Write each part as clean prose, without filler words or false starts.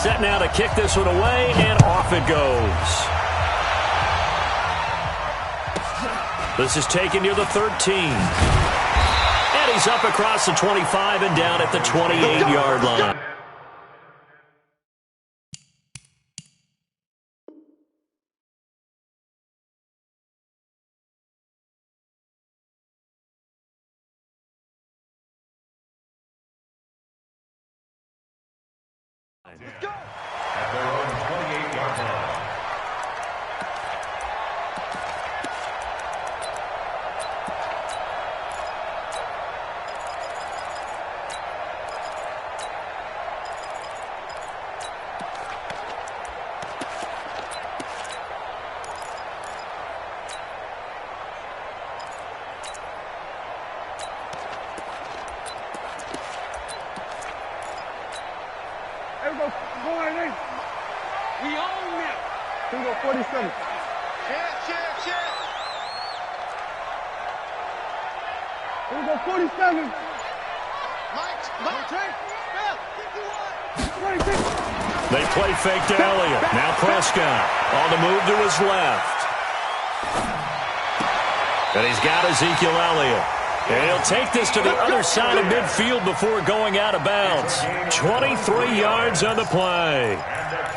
Set now to kick this one away, and off it goes. This is taken near the 13. And he's up across the 25 and down at the 28-yard line. Let's go. At their own 28-yard line. We own them. Here we go, 47. Shit. Here we go, 47. Mike. They play fake to Elliott. Now Prescott on the move to his left. And he's got Ezekiel Elliott. And he'll take this to the other side of midfield before going out of bounds. 23 yards on the play.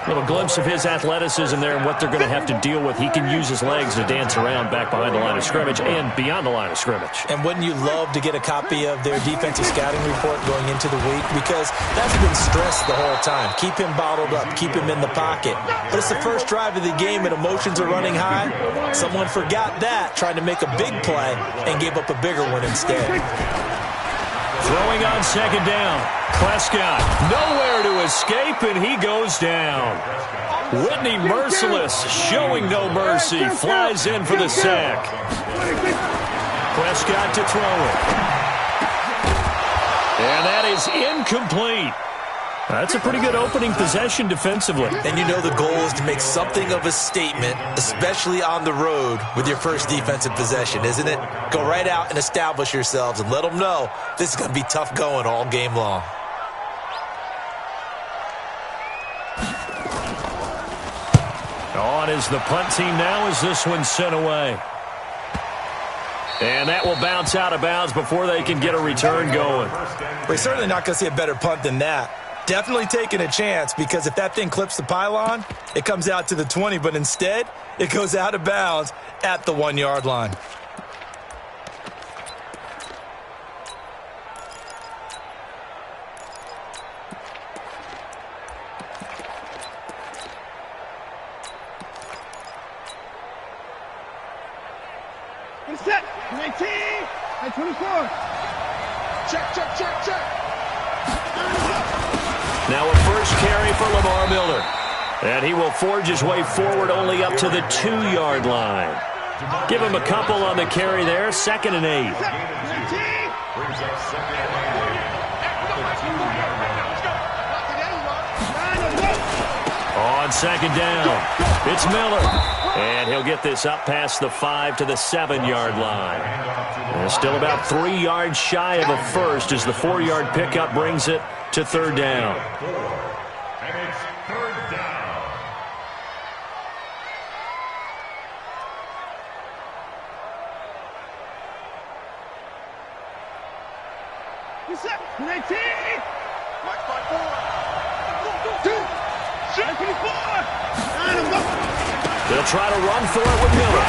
A little glimpse of his athleticism there and what they're going to have to deal with. He can use his legs to dance around back behind the line of scrimmage and beyond the line of scrimmage. And wouldn't you love to get a copy of their defensive scouting report going into the week? Because that's been stressed the whole time. Keep him bottled up. Keep him in the pocket. But it's the first drive of the game and emotions are running high. Someone forgot that, trying to make a big play and gave up a bigger one instead. Throwing on second down. Prescott nowhere to escape, and he goes down. Whitney Merciless showing no mercy. Flies in for the sack. Prescott to throw it. And that is incomplete. That's a pretty good opening possession defensively. And you know the goal is to make something of a statement, especially on the road with your first defensive possession, isn't it? Go right out and establish yourselves and let them know this is going to be tough going all game long. On is the punt team now as this one's sent away. And that will bounce out of bounds before they can get a return going. We're certainly not going to see a better punt than that. Definitely taking a chance, because if that thing clips the pylon, it comes out to the 20, but instead, it goes out of bounds at the 1-yard line. Set. 19. At 24. Check. Now a first carry for Lamar Miller. And he will forge his way forward only up to the 2-yard line. Give him a couple on the carry there. 2nd and 8. On second down, it's Miller. And he'll get this up past the 5 to the 7-yard line. And still about 3 yards shy of a first as the 4-yard pickup brings it to 3rd down. And it's 3rd down. You set. 19. Watch by 4. 2. 24. They'll try to run for it with Miller.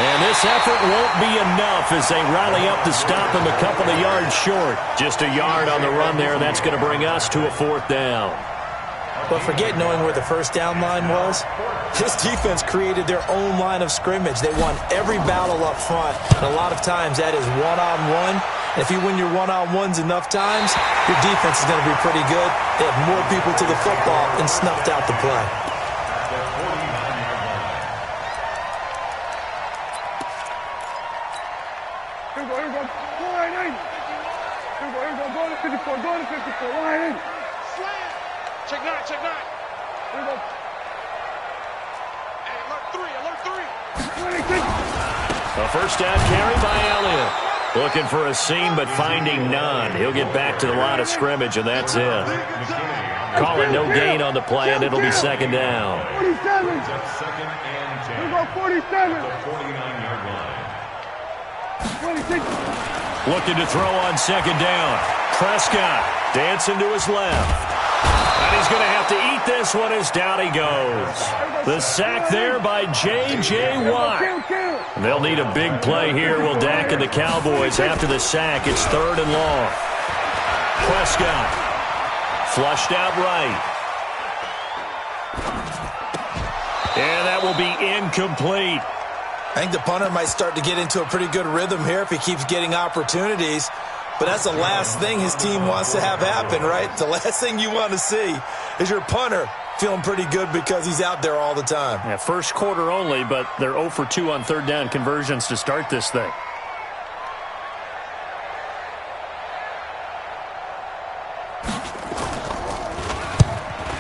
And this effort won't be enough as they rally up to stop him a couple of yards short. Just a yard on the run there, and that's going to bring us to a 4th down. But forget knowing where the first down line was. This defense created their own line of scrimmage. They won every battle up front, and a lot of times that is one-on-one. And if you win your one-on-ones enough times, your defense is going to be pretty good. They have more people to the football and snuffed out the play. Here we go. Go line in. Here we go. Go to 54. Line in. Slam. Check 9. Here we go. Hey, alert 3. A first down carry by Elliott. Looking for a seam, but finding none. He'll get back to the line of scrimmage, and that's it. Calling no gain on the play, and it'll be second down. 47. Second and 10. We go 47. The 49-yard line. 26. Looking to throw on second down. Prescott dancing to his left. And he's going to have to eat this one as down he goes. The sack there by J.J. Watt. And they'll need a big play here, will Dak and the Cowboys. After the sack, it's 3rd and long. Prescott flushed out right. And that will be incomplete. I think the punter might start to get into a pretty good rhythm here if he keeps getting opportunities. But that's the last thing his team wants to have happen, right? The last thing you want to see is your punter feeling pretty good because he's out there all the time. Yeah, first quarter only, but they're 0 for 2 on 3rd down conversions to start this thing.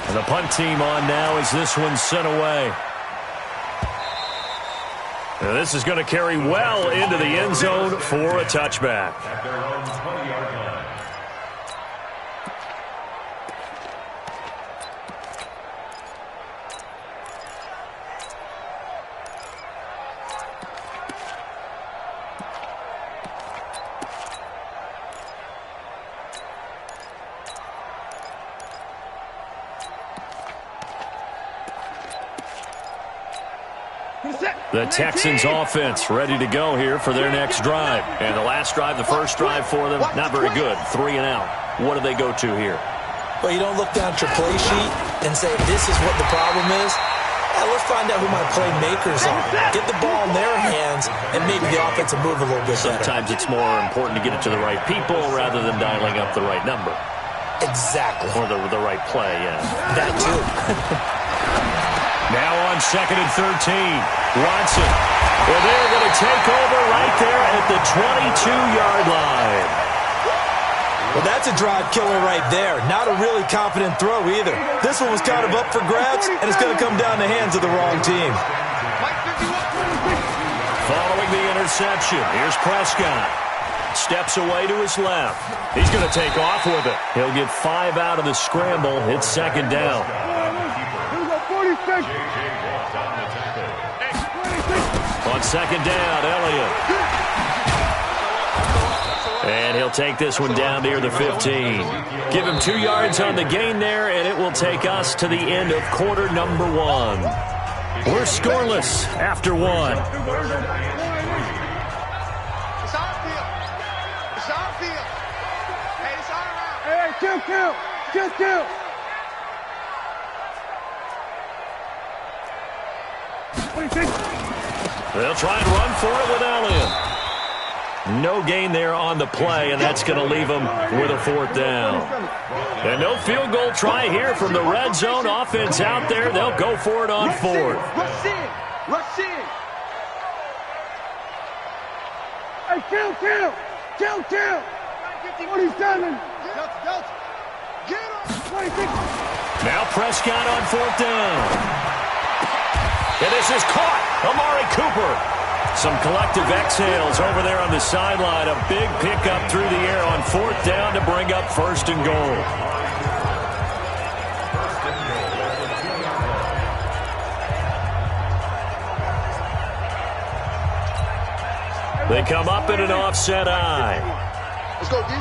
And the punt team on now as this one's sent away. Now this is going to carry well into the end zone for a touchback. At their own 20-yard line. The Texans offense ready to go here for their next drive. And the last drive, the first drive for them, not very good. 3 and out. What do they go to here? Well, you don't look down at your play sheet and say, this is what the problem is. Let's find out who my playmakers are. Get the ball in their hands, and maybe the offense will move a little bit better. Sometimes it's more important to get it to the right people rather than dialing up the right number. Exactly. Or the right play, yeah. That too. Now on 2nd and 13. Watson. Well, they're going to take over right there at the 22-yard line. Well, that's a drive killer right there. Not a really confident throw either. This one was kind of up for grabs, and it's going to come down the hands of the wrong team. Following the interception, here's Prescott. Steps away to his left. He's going to take off with it. He'll get 5 out of the scramble. It's second down. 46. On second down, Elliott. And he'll take this one down near the 15. Give him 2 yards on the gain there, and it will take us to the end of quarter number 1. We're scoreless after 1. It's our field. It's our field. Hey, it's all right. Hey, kill. Kill. 26. They'll try and run for it with Elliott. No gain there on the play, and that's going to leave them with a 4th down. And no field goal try here from the red zone. Offense out there. They'll go for it on 4th. Rush in. Hey, kill. 47. Delta. Get him. 26. Now Prescott on 4th down. And this is caught. Amari Cooper. Some collective exhales over there on the sideline. A big pickup through the air on 4th down to bring up 1st and goal. They come up in an offset eye. Let's go, D.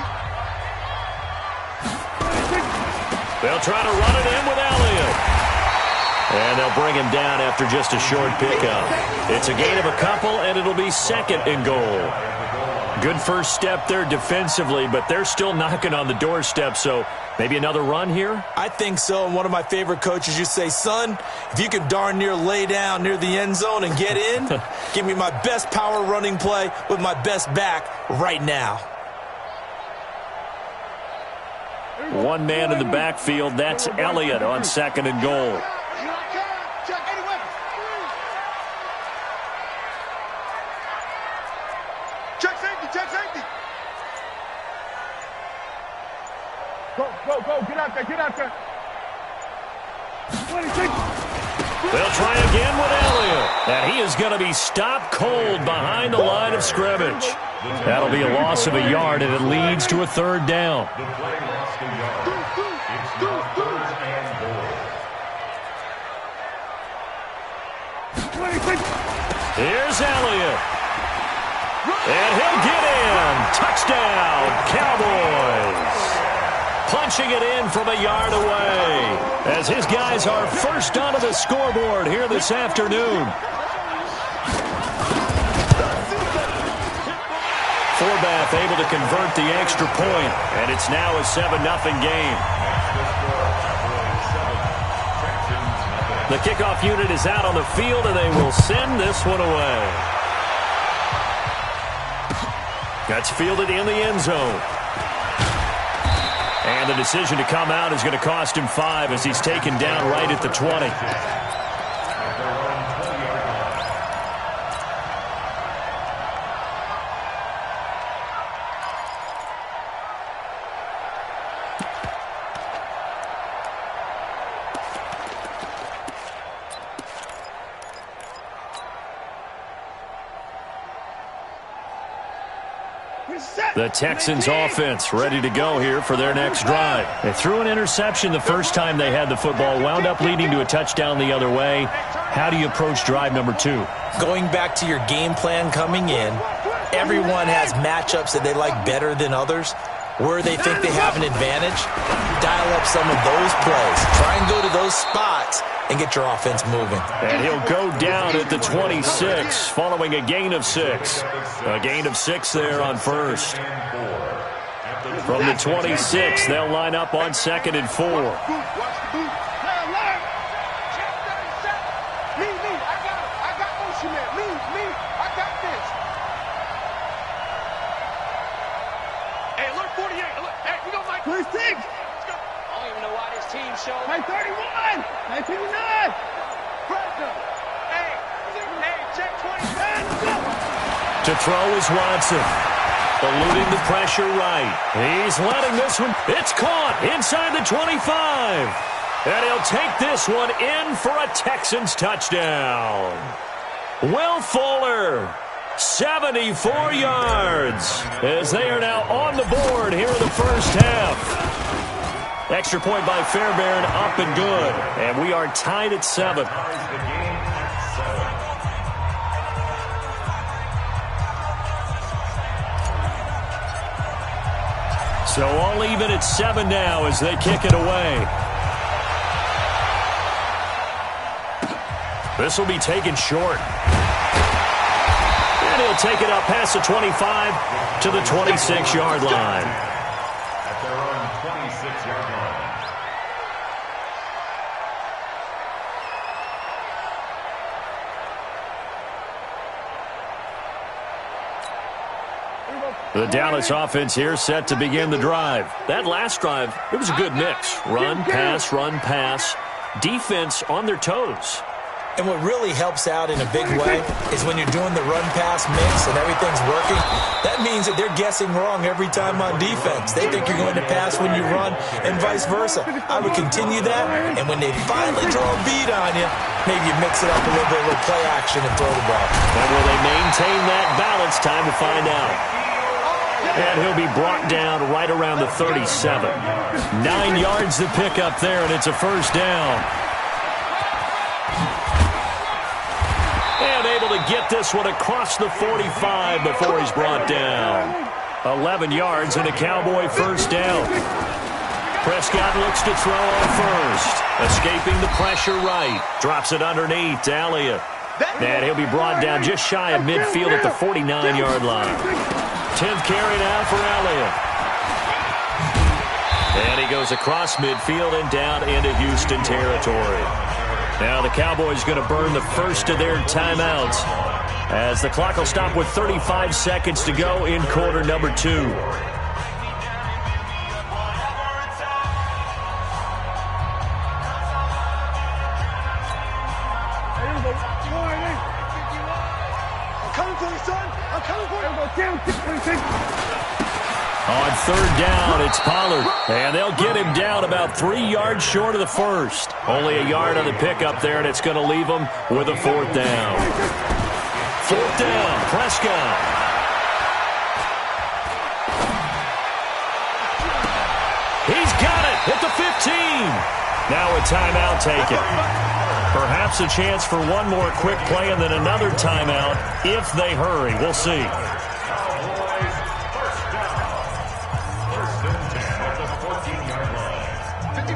They'll try to run it in with Elliott. And they'll bring him down after just a short pickup. It's a gain of a couple, and it'll be 2nd and goal. Good first step there defensively, but they're still knocking on the doorstep, so maybe another run here? I think so, and one of my favorite coaches used to say, son, if you can darn near lay down near the end zone and get in, give me my best power running play with my best back right now. One man in the backfield, that's Elliott on 2nd and goal. Check safety. Go. Get out there. 26. They'll try again with Elliott. And he is going to be stopped cold behind the line of scrimmage. That'll be a loss of a yard, and it leads to a third down. The play lost a yard. It's now 3rd and goal. Here's Elliott. And he'll get in. Touchdown, Cowboys. Punching it in from a yard away as his guys are first onto the scoreboard here this afternoon. Forbath able to convert the extra point, and it's now a 7-0 game. The kickoff unit is out on the field, and they will send this one away. That's fielded in the end zone. And the decision to come out is going to cost him 5 as he's taken down right at the 20. The Texans offense ready to go here for their next drive. They threw an interception the first time they had the football, wound up leading to a touchdown the other way. How do you approach drive number 2? Going back to your game plan coming in, everyone has matchups that they like better than others. Where they think they have an advantage, dial up some of those plays. Try and go to those spots and get your offense moving. And he'll go down at the 26 following a gain of 6. A gain of 6 there on first. From the 26, they'll line up on 2nd and 4. Hey, 31! 1989! Hey, check 20. To throw is Watson. Eluding the pressure right. He's letting this one. It's caught inside the 25. And he'll take this one in for a Texans touchdown. Will Fuller, 74 yards, as they are now on the board here in the first half. Extra point by Fairbairn, up and good. And we are tied at 7. So all even at 7 now as they kick it away. This will be taken short. And he'll take it up past the 25 to the 26-yard line. The Dallas offense here set to begin the drive. That last drive, it was a good mix. Run, pass. Defense on their toes. And what really helps out in a big way is when you're doing the run-pass mix and everything's working, that means that they're guessing wrong every time on defense. They think you're going to pass when you run and vice versa. I would continue that, and when they finally draw a beat on you, maybe you mix it up a little bit with play action and throw the ball. And will they maintain that balance? Time to find out. And he'll be brought down right around the 37. 9 yards to pick up there, and it's a first down. And able to get this one across the 45 before he's brought down. 11 yards and a Cowboy first down. Prescott looks to throw on first. Escaping the pressure right. Drops it underneath to Elliott. And he'll be brought down just shy of midfield at the 49-yard line. 10th carry now for Elliott. And he goes across midfield and down into Houston territory. Now the Cowboys going to burn the first of their timeouts as the clock will stop with 35 seconds to go in quarter number 2. On third down, it's Pollard. And they'll get him down about 3 yards short of the first. Only a yard on the pickup there, and it's going to leave him with a fourth down. Fourth down, Prescott. He's got it at the 15. Now a timeout taken. Perhaps a chance for one more quick play and then another timeout if they hurry. We'll see.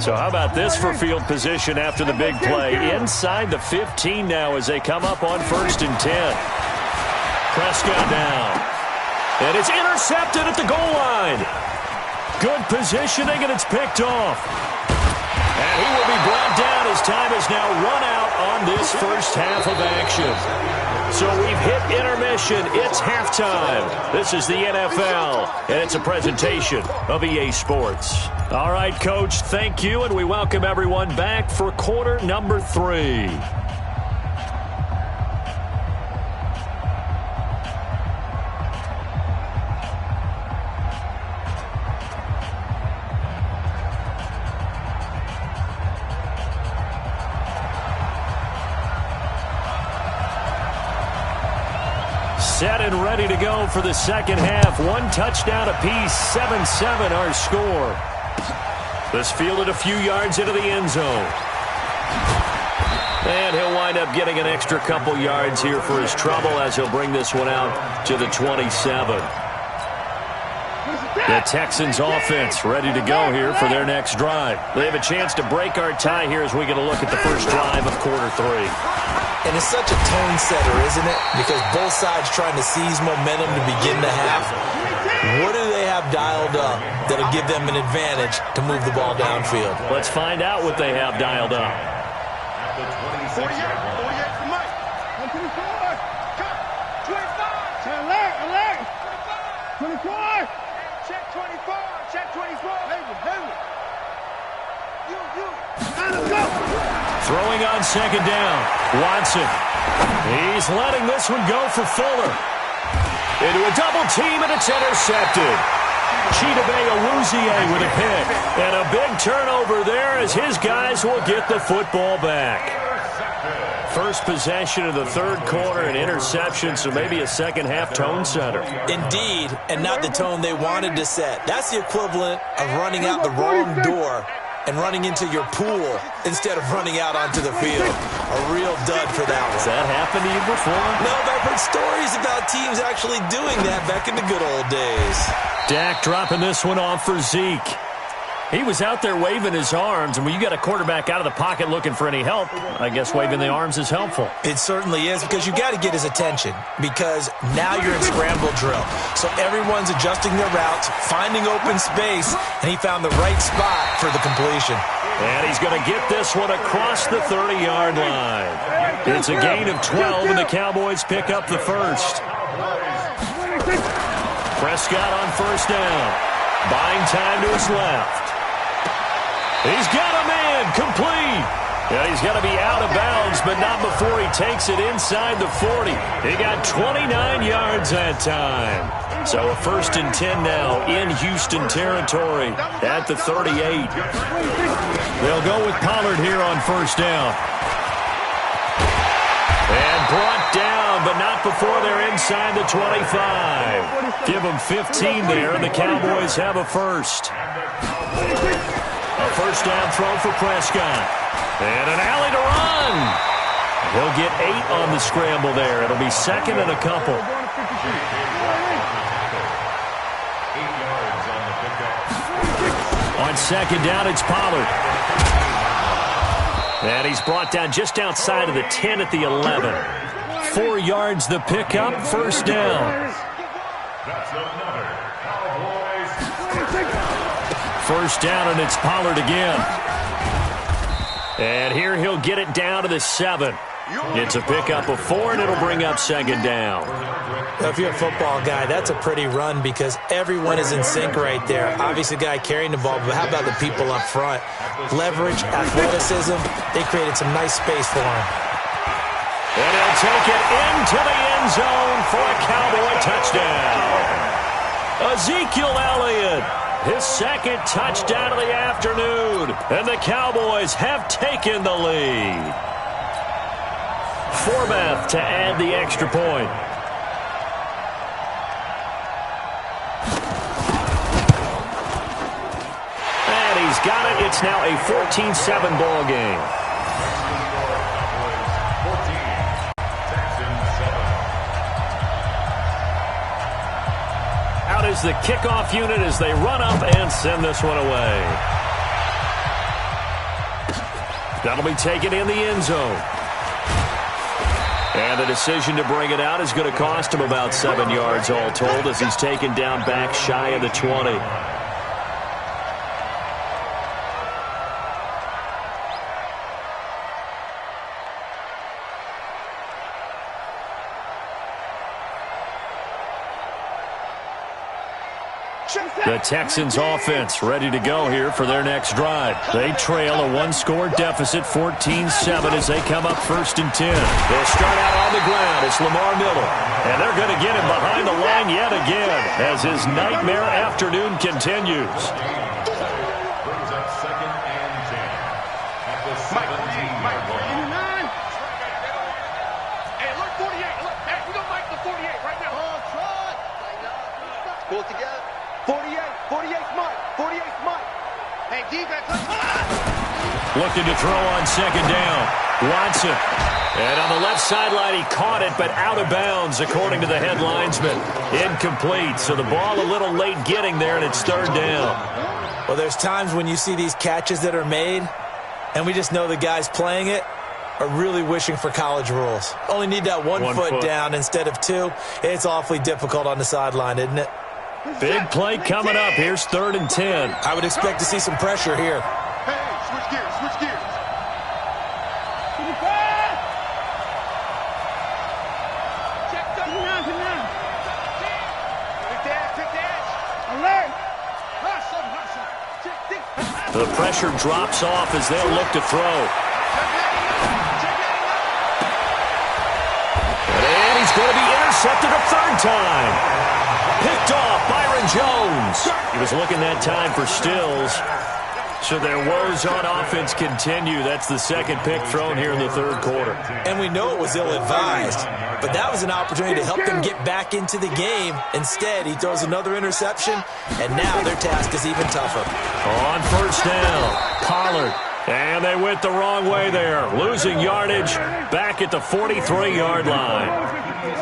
So how about this for field position after the big play? Inside the 15 now as they come up on 1st and 10. Prescott down. And it's intercepted at the goal line. Good positioning, and it's picked off. And he will be brought down as time is now run out on this first half of action. So we've hit intermission. It's halftime. This is the NFL, and it's a presentation of EA Sports. All right, Coach, thank you, and we welcome everyone back for quarter number 3. Set and ready to go for the second half. One touchdown apiece, 7-7 our score. This fielded a few yards into the end zone. And he'll wind up getting an extra couple yards here for his trouble as he'll bring this one out to the 27. The Texans offense ready to go here for their next drive. They have a chance to break our tie here as we get a look at the first drive of quarter 3. And it's such a tone setter, isn't it? Because both sides trying to seize momentum to begin the half. What do they have dialed up that'll give them an advantage to move the ball downfield? Let's find out what they have dialed up. 48 for Mike. 124. Cut. 25. Check leg. 24. Check 24. Check 24. Heavy. You. Let's go. Throwing on second down. Watson. He's letting this one go for Fuller. Into a double team, and it's intercepted. Chidobe Awuzie with a pick. And a big turnover there as his guys will get the football back. First possession of the third quarter, an interception, so maybe a second half tone setter. Indeed, and not the tone they wanted to set. That's the equivalent of running out the wrong door and running into your pool instead of running out onto the field. A real dud for that one. Has that happened to you before? No, but I've heard stories about teams actually doing that back in the good old days. Dak dropping this one off for Zeke. He was out there waving his arms, and when you got a quarterback out of the pocket looking for any help, I guess waving the arms is helpful. It certainly is, because you got to get his attention, because now you're in scramble drill. So everyone's adjusting their routes, finding open space, and he found the right spot for the completion. And he's going to get this one across the 30-yard line. It's a gain of 12, and the Cowboys pick up the first. Prescott on first down. Buying time to his left. He's got a man, complete. Yeah, he's got to be out of bounds, but not before he takes it inside the 40. He got 29 yards that time. So a 1st and 10 now in Houston territory at the 38. They'll go with Pollard here on first down. And brought down, but not before they're inside the 25. Give them 15 there, and the Cowboys have a first. A first down throw for Prescott. And an alley to run. He'll get 8 on the scramble there. It'll be second and a couple. On second down, it's Pollard. And he's brought down just outside of the 10 at the 11. 4 yards the pickup, first down. First down, and it's Pollard again. And here he'll get it down to the 7. It's a pickup of 4, and it'll bring up second down. If you're a football guy, that's a pretty run because everyone is in sync right there. Obviously, the guy carrying the ball, but how about the people up front? Leverage, athleticism, they created some nice space for him. And he'll take it into the end zone for a Cowboy touchdown. Ezekiel Elliott. His second touchdown of the afternoon. And the Cowboys have taken the lead. Forbath to add the extra point. And He's got it. It's now a 14-7 ball game. Out is the kickoff unit as they run up and send this one away. That'll be taken in the end zone. And the decision to bring it out is going to cost him about 7 yards all told as he's taken down back shy of the 20. The Texans offense ready to go here for their next drive. They trail a one-score deficit, 14-7, as they come up 1st and 10. They'll start out on the ground. It's Lamar Miller. And they're going to get him behind the line yet again as his nightmare afternoon continues. Brings up 2nd and 10. At the 17-yard line. Hey, look, 48. Look, hey, we don't like the 48 right now. Pull it together. 48, 48's Mike, 48's Mike. Hey, defense, come on! Looking to throw on 2nd down. Watson. And on the left sideline, he caught it, but out of bounds, according to the head linesman. Incomplete, so the ball a little late getting there, and it's 3rd down. Well, there's times when you see these catches that are made, and we just know the guys playing it are really wishing for college rules. Only need that one foot down instead of 2. It's awfully difficult on the sideline, isn't it? Big play coming up. Here's 3rd and 10. I would expect to see some pressure here. Hey, switch gears, switch gears. Check the alert. Hustle. The pressure drops off as they'll look to throw. And he's going to be intercepted a 3rd time. Picked off, Byron Jones. He was looking that time for Stills. So their woes on offense continue. That's the 2nd pick thrown here in the 3rd quarter. And we know it was ill-advised, but that was an opportunity to help them get back into the game. Instead, he throws another interception, and now their task is even tougher. On 1st down, Pollard. And they went the wrong way there. Losing yardage back at the 43-yard line.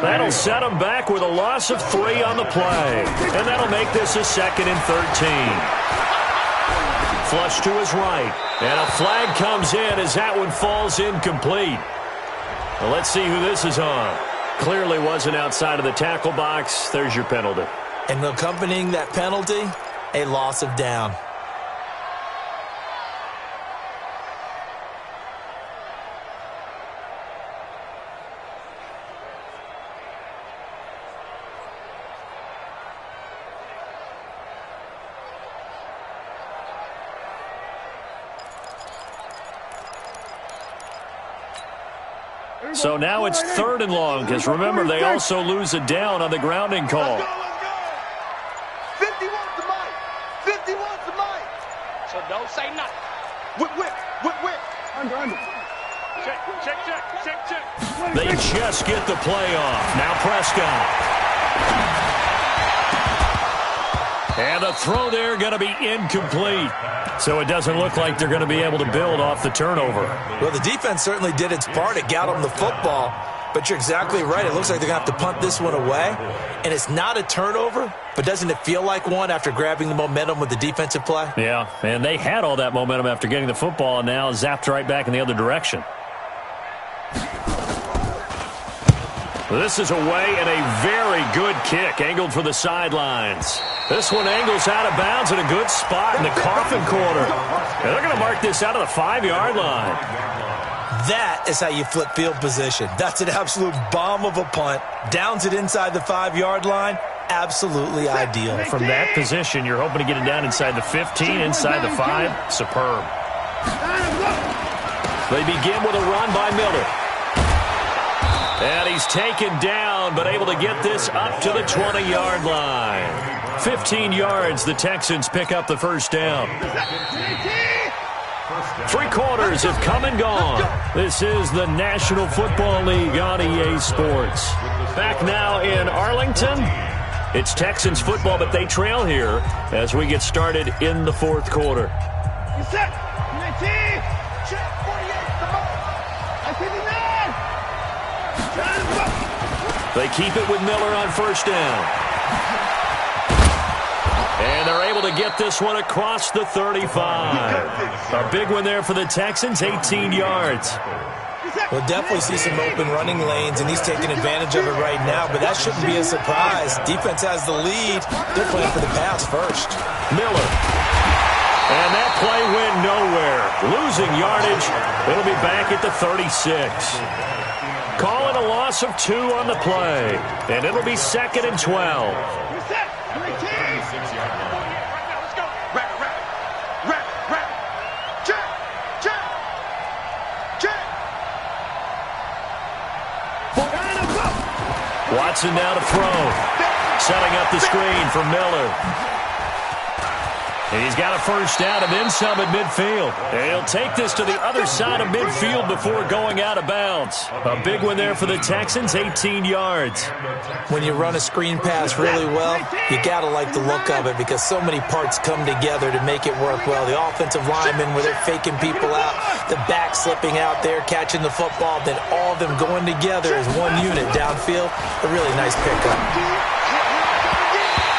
That'll set them back with a loss of 3 on the play. And that'll make this a 2nd and 13. Flush to his right. And a flag comes in as that one falls incomplete. Well, let's see who this is on. Clearly wasn't outside of the tackle box. There's your penalty. And accompanying that penalty, a loss of down. So now it's 3rd and long, because remember, they also lose a down on the grounding call. Let's go. 51's the Mike. 51's the Mike. So don't say nothing. Whip. Under. Check. They just get the play off. Now Prescott. And the throw there going to be incomplete. So it doesn't look like they're going to be able to build off the turnover. Well, the defense certainly did its part. It got them the football. But you're exactly right. It looks like they're going to have to punt this one away. And it's not a turnover, but doesn't it feel like one after grabbing the momentum with the defensive play? Yeah, and they had all that momentum after getting the football and now zapped right back in the other direction. This is away and a very good kick angled for the sidelines. This one angles out of bounds in a good spot in the coffin corner. And they're going to mark this out of the 5-yard line. That is how you flip field position. That's an absolute bomb of a punt. Downs it inside the 5-yard line. Absolutely ideal. From that position, you're hoping to get it down inside the 15, inside the 5. Superb. They begin with a run by Miller. And he's taken down, but able to get this up to the 20-yard line. 15 yards, the Texans pick up the 1st down. 3 quarters have come and gone. This is the National Football League on EA Sports. Back now in Arlington. It's Texans football, but they trail here as we get started in the 4th quarter. Set. 19. Check 48 the mark. 59. They keep it with Miller on first down. And they're able to get this one across the 35. A big one there for the Texans, 18 yards. We'll definitely see some open running lanes, and he's taking advantage of it right now, but that shouldn't be a surprise. Defense has the lead. They're playing for the pass first. Miller. And that play went nowhere. Losing yardage. It'll be back at the 36. Calling a loss of 2 on the play. And it'll be 2nd and 12. Watson now to throw. Setting up the screen for Miller. He's got a first down and then some at midfield. And he'll take this to the other side of midfield before going out of bounds. A big one there for the Texans, 18 yards. When you run a screen pass really well, you got to like the look of it because so many parts come together to make it work well. The offensive linemen where they're faking people out, the back slipping out there, catching the football, then all of them going together as one unit downfield. A really nice pickup.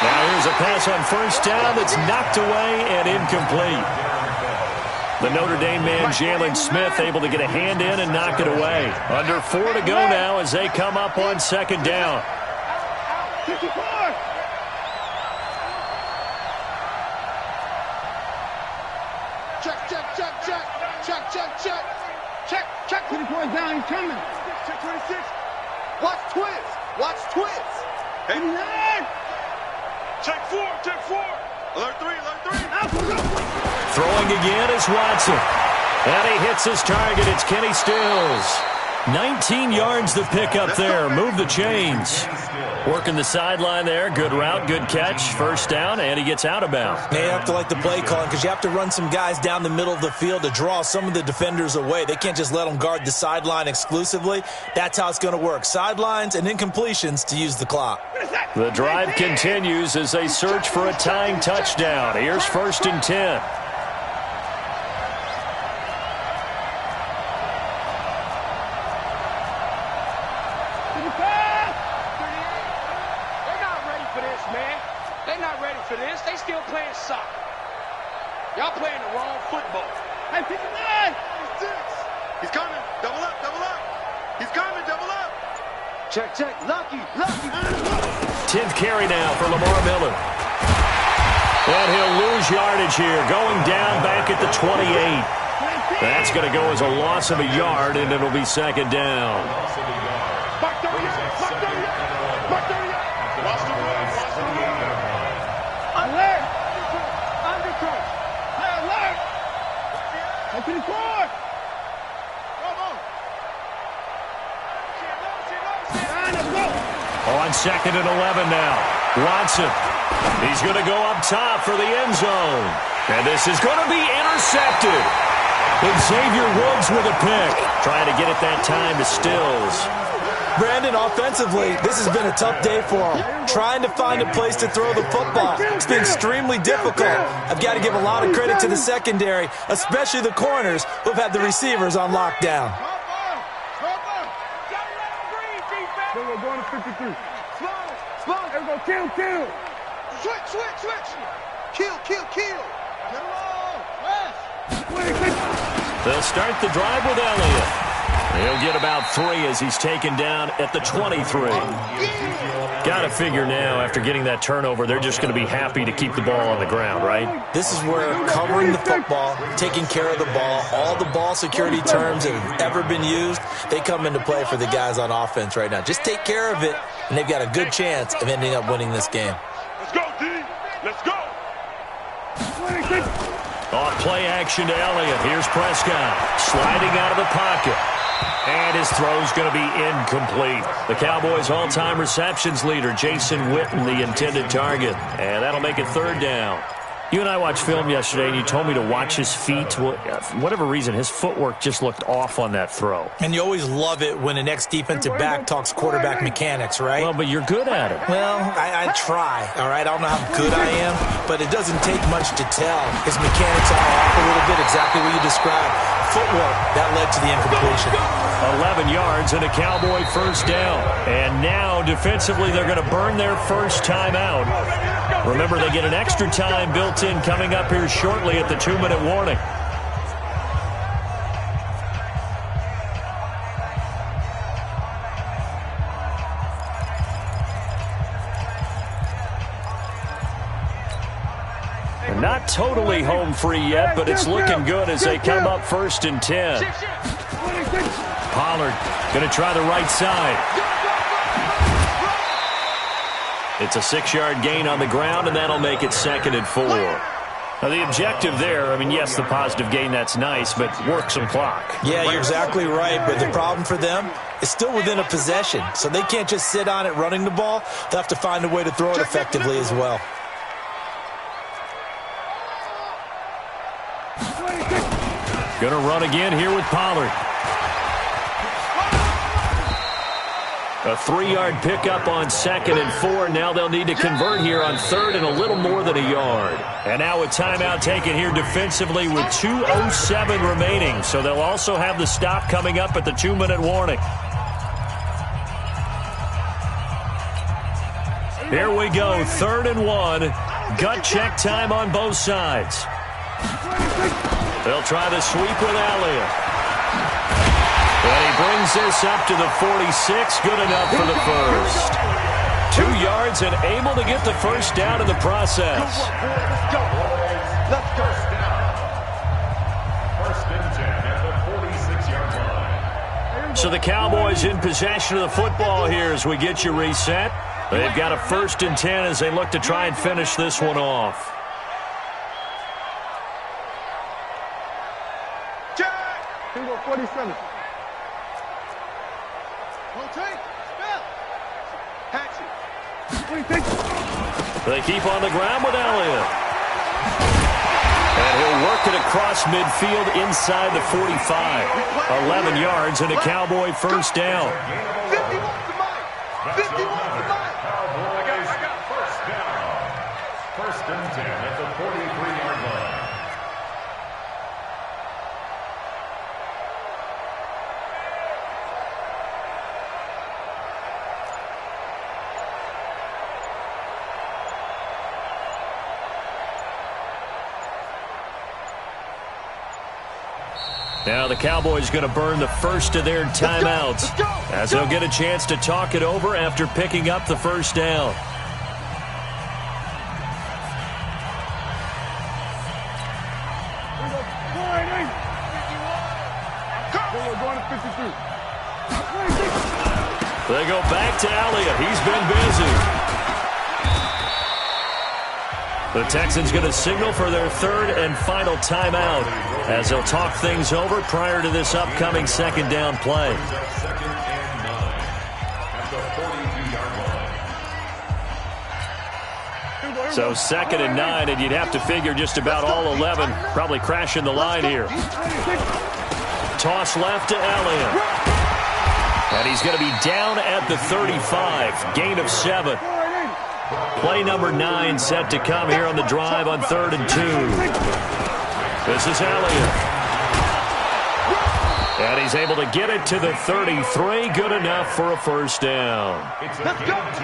Now here's a pass on first down that's knocked away and incomplete. The Notre Dame man, Jalen Smith, able to get a hand in and knock it away. Under 4 to go now as they come up on second down. 54. Check, check, check, check. Check, check, check. Check, check. 24 down, he's coming. Check 26. Watch twins. Watch twins. 89. Check 4, check 4. Alert 3, alert 3. Throwing again is Watson. And he hits his target. It's Kenny Stills. 19 yards to pick up there. Move the chains. Working the sideline there. Good route, good catch. First down, and he gets out of bounds. Now you have to like the play calling because you have to run some guys down the middle of the field to draw some of the defenders away. They can't just let them guard the sideline exclusively. That's how it's going to work. Sidelines and incompletions to use the clock. The drive continues as they search for a tying touchdown. Here's 1st and 10. Y'all playing the wrong football. Hey, 59! He's coming. Double up, double up. He's coming, double up. Check, check. Lucky, lucky. 10th carry now for Lamar Miller. And he'll lose yardage here, going down back at the 28. That's going to go as a loss of a yard, and it'll be second down. Back 30 yards, back 30 yards, back 30 yards. Watch the run, watch the run. Alert! Undercut! Hey, alert! Hey, 24! On 2nd and 11 now. Watson. He's going to go up top for the end zone. And this is going to be intercepted. Xavier Woods with a pick. Trying to get it that time to Stills. Brandon, offensively, this has been a tough day for him. Trying to find a place to throw the football. It's been extremely difficult. I've got to give a lot of credit to the secondary, especially the corners who've had the receivers on lockdown. Then we're going to 53. Slow. There we go, kill. Switch. Kill. Get him on. West. 26. They'll start the drive with Elliott. He'll get about 3 as he's taken down at the 23. Got to figure now, after getting that turnover, they're just going to be happy to keep the ball on the ground, right? This is where covering the football, taking care of the ball, all the ball security terms that have ever been used, they come into play for the guys on offense right now. Just take care of it, and they've got a good chance of ending up winning this game. Let's go, D. Let's go. 26. Off play action to Elliott. Here's Prescott sliding out of the pocket. And his throw's going to be incomplete. The Cowboys' all-time receptions leader, Jason Witten, the intended target. And that'll make it 3rd down. You and I watched film yesterday, and you told me to watch his feet. Well, for whatever reason, his footwork just looked off on that throw. And you always love it when an ex-defensive back talks quarterback mechanics, right? Well, but you're good at it. Well, I try, all right? I don't know how good I am, but it doesn't take much to tell. His mechanics are off a little bit, exactly what you described. Footwork that led to the incompletion. 11 yards and a Cowboy first down. And now, defensively, they're going to burn their first timeout. Remember, they get an extra time built in coming up here shortly at the 2-minute warning. Not totally home free yet, but it's looking good as they come up 1st and 10. Pollard going to try the right side. It's a 6-yard gain on the ground, and that'll make it 2nd and 4. Now, the objective there, I mean, yes, the positive gain, that's nice, but work some clock. Yeah, you're exactly right, but the problem for them is still within a possession, so they can't just sit on it running the ball. They'll have to find a way to throw it effectively as well. Going to run again here with Pollard. A 3-yard pickup on 2nd and 4. Now they'll need to convert here on 3rd and a little more than a yard. And now a timeout taken here defensively with 2:07 remaining. So they'll also have the stop coming up at the 2-minute warning. Here we go, 3rd and 1. Gut check time on both sides. They'll try the sweep with Elliott. And he brings this up to the 46. Good enough for the first. 2 yards and able to get the first down in the process. Let's go. Let's go. 1st and 10 at the 46-yard line. So the Cowboys in possession of the football here as we get you reset. They've got a 1st and 10 as they look to try and finish this one off. Here we go, 47. Rotate. Spell. Hatchet. They keep on the ground with Elliott. And he'll work it across midfield inside the 45. 11 yards and a Cowboy first down. 51 to mine. 51 to mine. Cowboys first down. 1st and 10 at the 43-yard line. Now the Cowboys going to burn the first of their timeouts as they'll get a chance to talk it over after picking up the first down. They go back to Elliott. He's been busy. The Texans going to signal for their 3rd and final timeout as they'll talk things over prior to this upcoming 2nd down play. 2nd and 9 at the 42-yard line. So 2nd and 9, and you'd have to figure just about all 11 probably crashing the line here. Toss left to Elliott. And he's going to be down at the 35. Gain of 7. Play number 9 set to come here on the drive on 3rd and 2. This is Elliott. And he's able to get it to the 33. Good enough for a first down.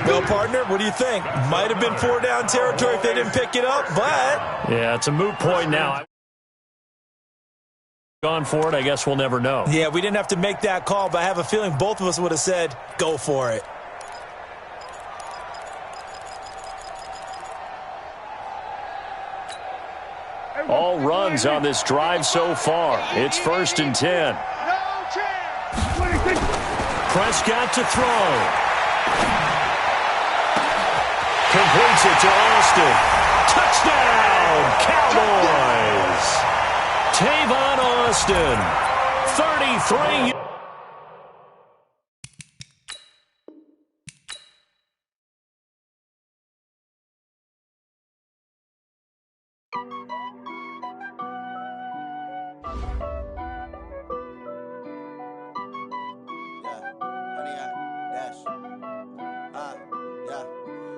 Well, partner, what do you think? Might have been 4-down territory if they didn't pick it up, but... Yeah, it's a moot point now. Gone for it, I guess we'll never know. Yeah, we didn't have to make that call, but I have a feeling both of us would have said, go for it. All runs on this drive so far. It's 1st and 10. Prescott to throw. Completes it to Austin. Touchdown, Cowboys. Tavon Austin, 33.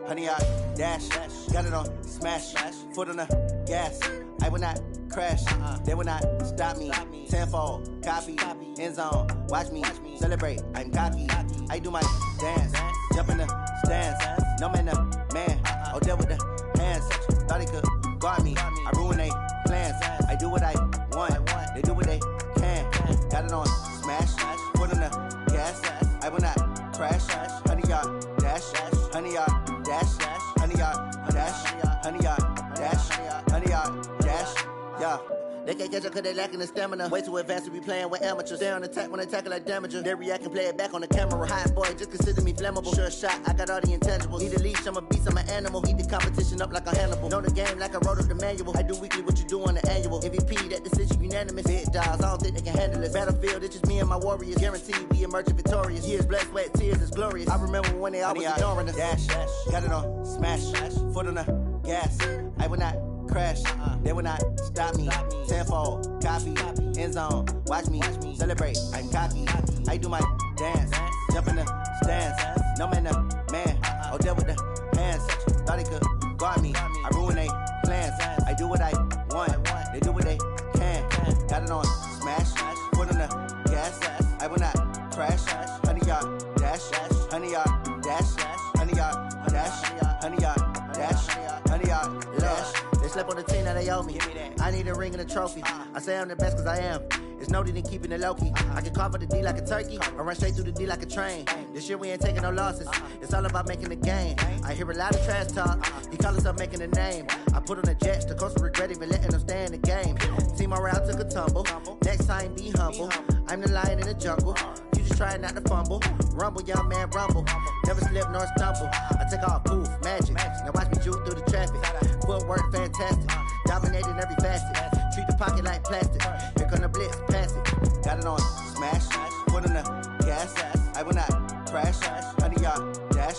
Honey, I dash, got it on smash, foot on the gas. I will not crash, they will not stop me. Tenfold, copy, end zone, watch me celebrate. I'm cocky. I do my dance, jump in the stands. No man, man. Oh, deal with the hands. Thought he could guard me. I ruin they plans. I do what I want. They do what they can. Got it on smash. Put on the gas. I will not crash. 100 yard dash. 100 yard dash. 100 yard dash. 100 yard dash. 100 yard dash. Yeah. They can't catch up cause they lacking the stamina. Way too advanced to be playing with amateurs. Stay on attack when they tackle like damager. They react and play it back on the camera. Hot boy, just consider me flammable. Sure shot, I got all the intangibles. Need a leash, I'm a beast, I'm an animal. Eat the competition up like a Hannibal. Know the game like I wrote up the manual. I do weekly what you do on the annual. MVP, that decision unanimous. Big dogs, I don't think they can handle it. Battlefield, it's just me and my warriors. Guaranteed we emerge victorious. Years, blood, sweat, tears, it's glorious. I remember when they always ignoring us. Dash, got it on smash. Foot on the gas. I will not crash, they will not stop me. Tenfold, copy, end zone, watch me celebrate. I'm cocky, I do my dance, jump in the stands. No man, man. Oh, deal with the hands. Thought he could guard me. I ruin they plans. I do what I want. They do what they can. Got it on smash, put on the gas. I will not crash. 100 yard dash, 100 yard dash, 100 yard dash, 100 yard dash, 100 yard dash. They slept on the team that they owe me. I need a ring and a trophy. I say I'm the best cause I am. It's no need in keeping it low-key. I can carve up the D like a turkey or run straight through the D like a train. This year we ain't taking no losses. It's all about making the game. I hear a lot of trash talk. He call himself making a name. I put on the Jets. The coach will regret even letting them stay in the game. Team around took a tumble. Next time be humble. I'm the lion in the jungle. You just try not to fumble. Rumble, young man, rumble. Never slip nor stumble. I take off, poof, magic. Now watch me juke through the traffic. Footwork fantastic. Dominating every facet. Treat the pocket like plastic. Here come the blitz, pass it. Got it on smash. Put on the gas. I will not crash. 100 yard dash.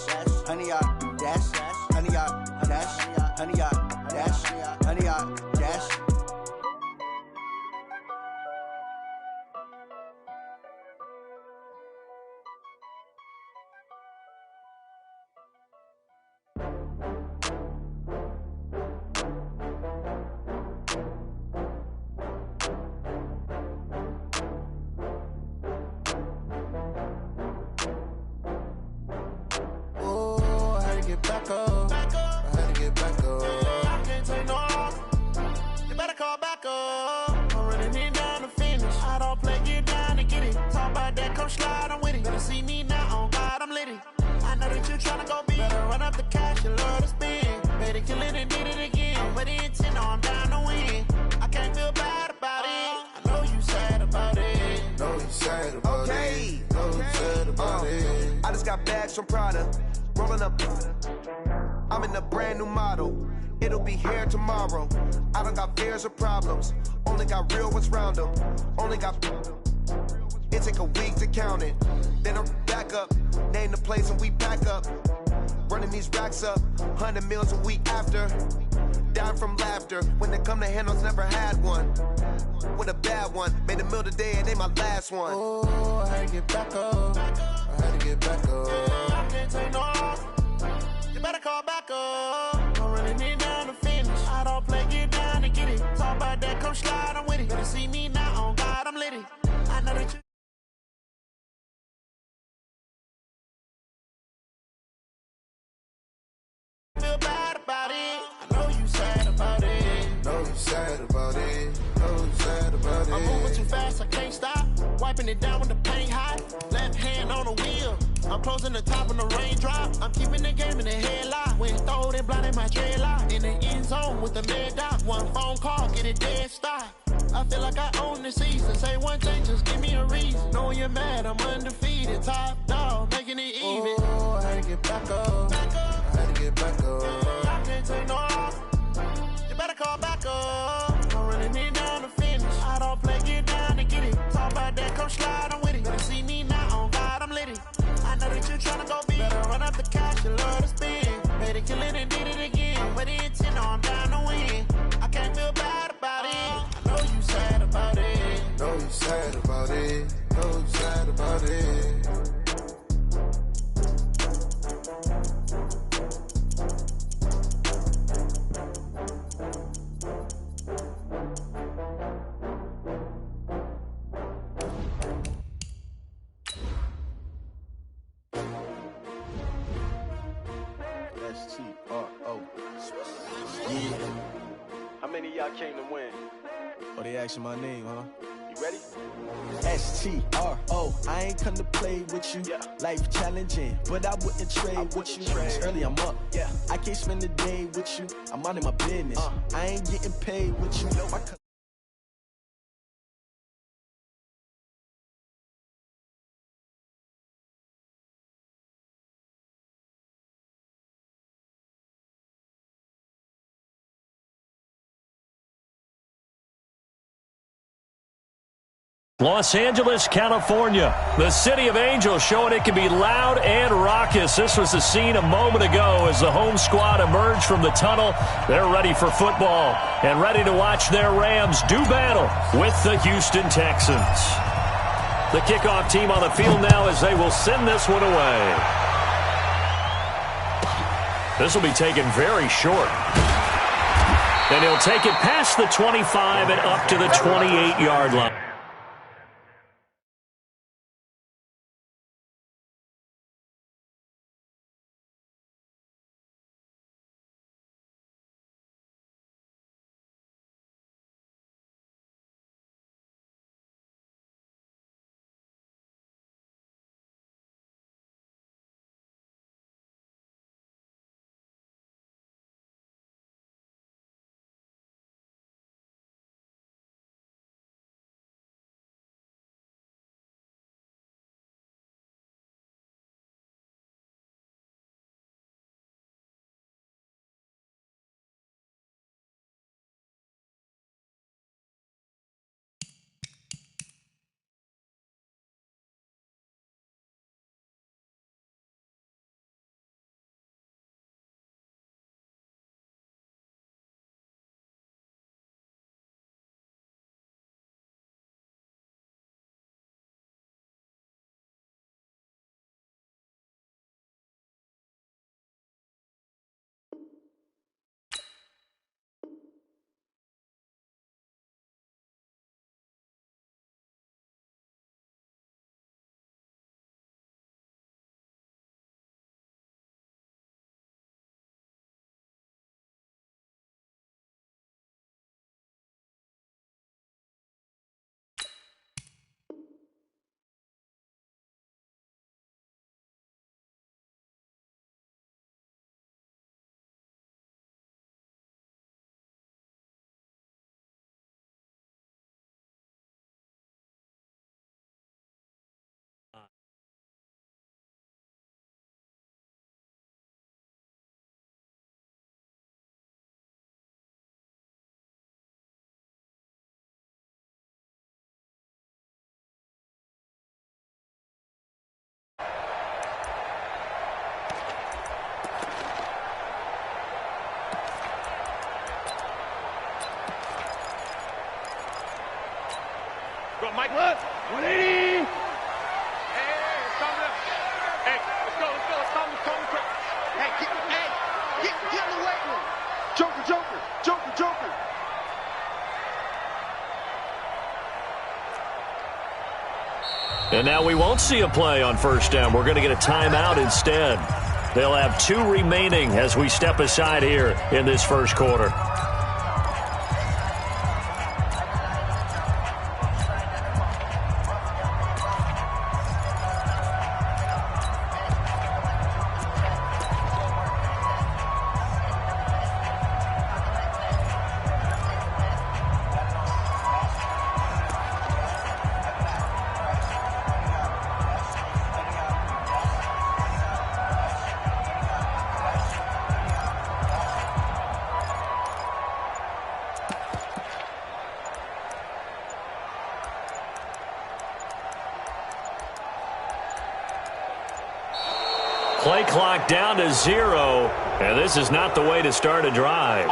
100 yard dash. 100 yard dash. 100 yard dash. 100 yard dash. Back up. I had to get back up. I can't take no loss. You better call back up. I'm running it down to finish. I don't play, get down and get it. Talk about that, come slide, I'm with it. Better see me now, on God, I'm litty. I know that you tryna go big. Better run up the cash, you love to spend. Better kill it and did it again. I'm with the intent, no, I'm down to win. I can't feel bad about it. I know you sad about it. Know you sad about it. Know you sad about it. I just got bags from Prada. Rolling up, I'm in a brand new model. It'll be here tomorrow. I don't got fears or problems. Only got real ones round them. Only got. It take a week to count it. Then I'm back up. Name the place and we pack up. Running these racks up. 100 meals a week after. Down from laughter. When they come to handles, never had one. With a bad one. Made a meal today and they my last one. Oh, I had to get back up. I had to get back up. I can't take no loss. You better call back up. I'm running it down to finish. I don't play, get down and get it. Talk about that, come slide, I'm with it. Better see me now, on God, I'm litty. I know that you. Feel bad about it. I know you sad about it. Know you sad about it. Know you sad about it. I'm moving too fast, I can't stop. Wiping it down when the paint hot. Left hand on the wheel. I'm closing the top when the raindrop. I'm keeping the game in the headlock. When throwed and blinded my dreadlock. In the end zone with the mad dot. One phone call, get it dead stop. I feel like I own the season. Say one thing, just give me a reason. Knowing you're mad, I'm undefeated. Top dog, making it even. Oh, I had to get back up. I had to get back up. I can't take no loss. You better call back up. I'm running it down to finish. I don't play, get down and get it. Talk about that, come slide, I'm with it. Better see me now, on God, I'm litty. I know that you tryna go big. Better run up the cash, you love to spend. Better kill it and did it again. With the intent, no, I'm down to win. I can't feel bad about it. I know you sad about it. Know you sad about it. Know you sad about it. came to win. Oh, they asking my name, huh? You ready? S-T-R-O, I ain't come to play with you. Yeah. Life challenging, but I wouldn't trade with you. It's early, I'm up. Yeah. I can't spend the day with you. I'm minding my business. I ain't getting paid with you. Los Angeles, California. The City of Angels showing it can be loud and raucous. This was the scene a moment ago as the home squad emerged from the tunnel. They're ready for football and ready to watch their Rams do battle with the Houston Texans. The kickoff team on the field now as they will send this one away. This will be taken very short. And he'll take it past the 25 and up to the 28-yard line. Go, Mike. 180. Hey, it's coming up. Hey, let's go. It's coming quick. Hey, get in the weight room. Joker. And now we won't see a play on first down. We're going to get a timeout instead. They'll have 2 remaining as we step aside here in this first quarter. Play clock down to 0, and this is not the way to start a drive.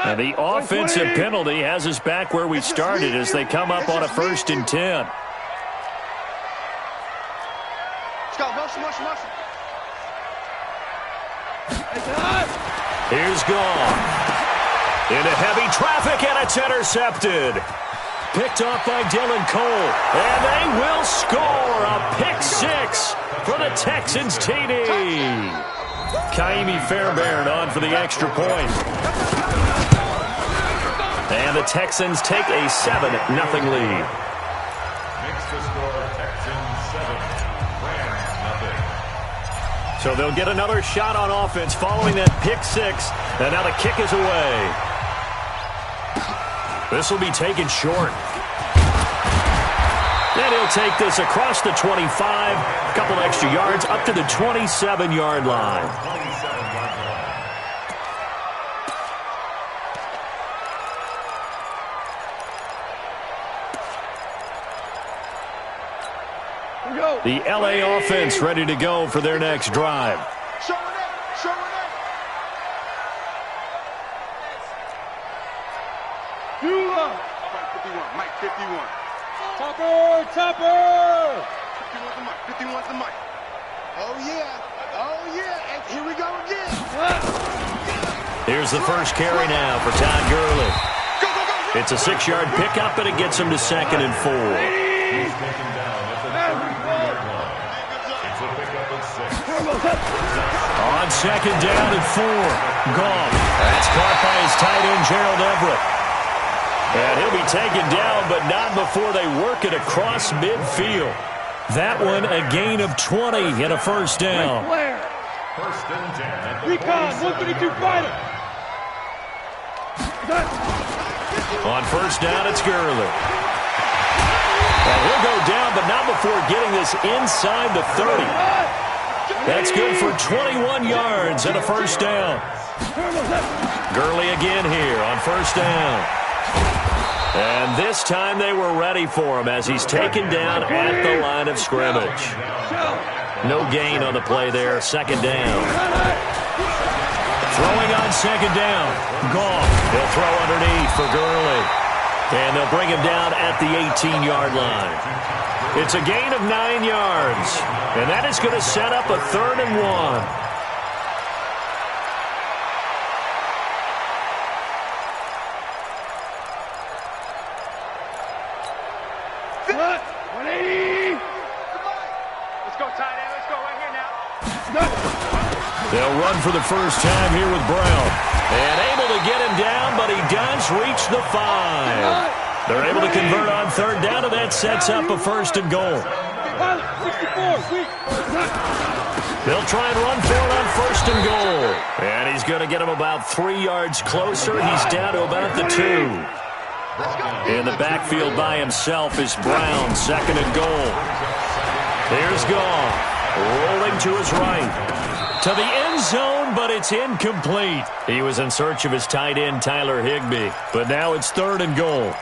And the offensive penalty has us back where we started as they come up on a 1st and 10. go. Motion, motion, motion. Here's gone. Into heavy traffic, and it's intercepted. Picked off by Dylan Cole, and they will score a pick-6 for the Texans TD. Kaimi Fairbairn on for the extra point. And the Texans take a 7-0 lead. Makes the score Texans 7, Rams 0. So they'll get another shot on offense following that pick-6, and now the kick is away. This will be taken short. And he'll take this across the 25, a couple extra yards, up to the 27-yard line. The LA offense ready to go for their next drive. Show it up. Show it up. Mike 51. Mike 51. Topper! Topper! 51's the mic. 51's the mic. Oh, yeah. Oh, yeah. And here we go again. Here's the first carry now for Todd Gurley. Go, go, go. It's a 6-yard pickup, and it gets him to 2nd and 4. He's taken down at the 33-yard line. It's a pickup of 6. On 2nd down and 4. Gone. That's caught by his tight end, Gerald Everett. And he'll be taken down, but not before they work it across midfield. That one a gain of 20 and a first down. First and 10 at the Recon, 132 fighter. On first down, it's Gurley. And he'll go down, but not before getting this inside the 30. That's good for 21 yards and a first down. Gurley again here on first down. And this time they were ready for him as he's taken down at the line of scrimmage. No gain on the play there, 2nd down. Throwing on 2nd down. Gone. He'll throw underneath for Gurley. And they'll bring him down at the 18-yard line. It's a gain of 9 yards. And that is going to set up a 3rd and 1. They'll run for the first time here with Brown. And able to get him down, but he does reach the 5. They're able to convert on 3rd down, and that sets up a 1st and goal. They'll try and run for it on 1st and goal. And he's going to get him about 3 yards closer. He's down to about the 2. In the backfield by himself is Brown, 2nd and goal. Here's Goff, rolling to his right. To the end zone, but it's incomplete. He was in search of his tight end, Tyler Higbee. But now it's 3rd and goal.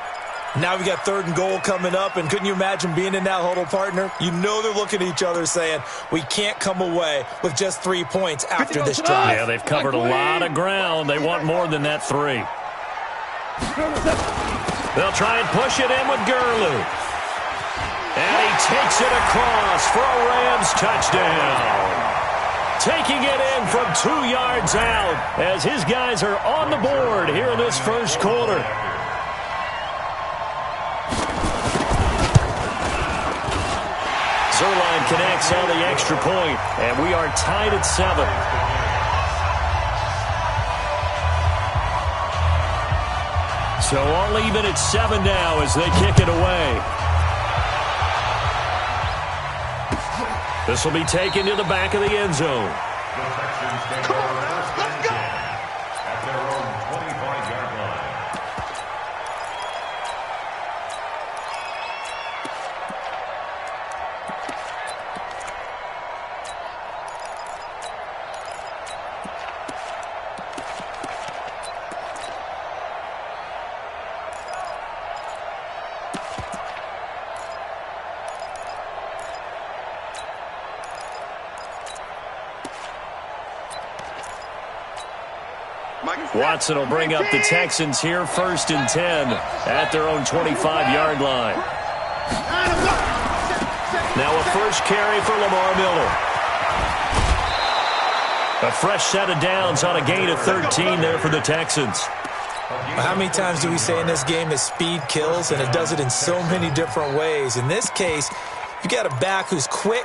Now we got 3rd and goal coming up, and couldn't you imagine being in that huddle, partner? You know they're looking at each other saying, we can't come away with just 3 points after this drive. Yeah, they've covered a lot of ground. They want more than that 3. They'll try and push it in with Gurley. And he takes it across for a Rams touchdown. Taking it in from 2 yards out as his guys are on the board here in this first quarter. Zerline connects on the extra point, and we are tied at 7. So all even at 7 now as they kick it away. This will be taken to the back of the end zone. The Texans take over first and 10 at their own 25-yard line. Watson will bring up the Texans here, 1st and 10 at their own 25-yard line. Now a first carry for Lamar Miller. A fresh set of downs on a gain of 13 there for the Texans. How many times do we say in this game that speed kills, and it does it in so many different ways? In this case, you got a back who's quick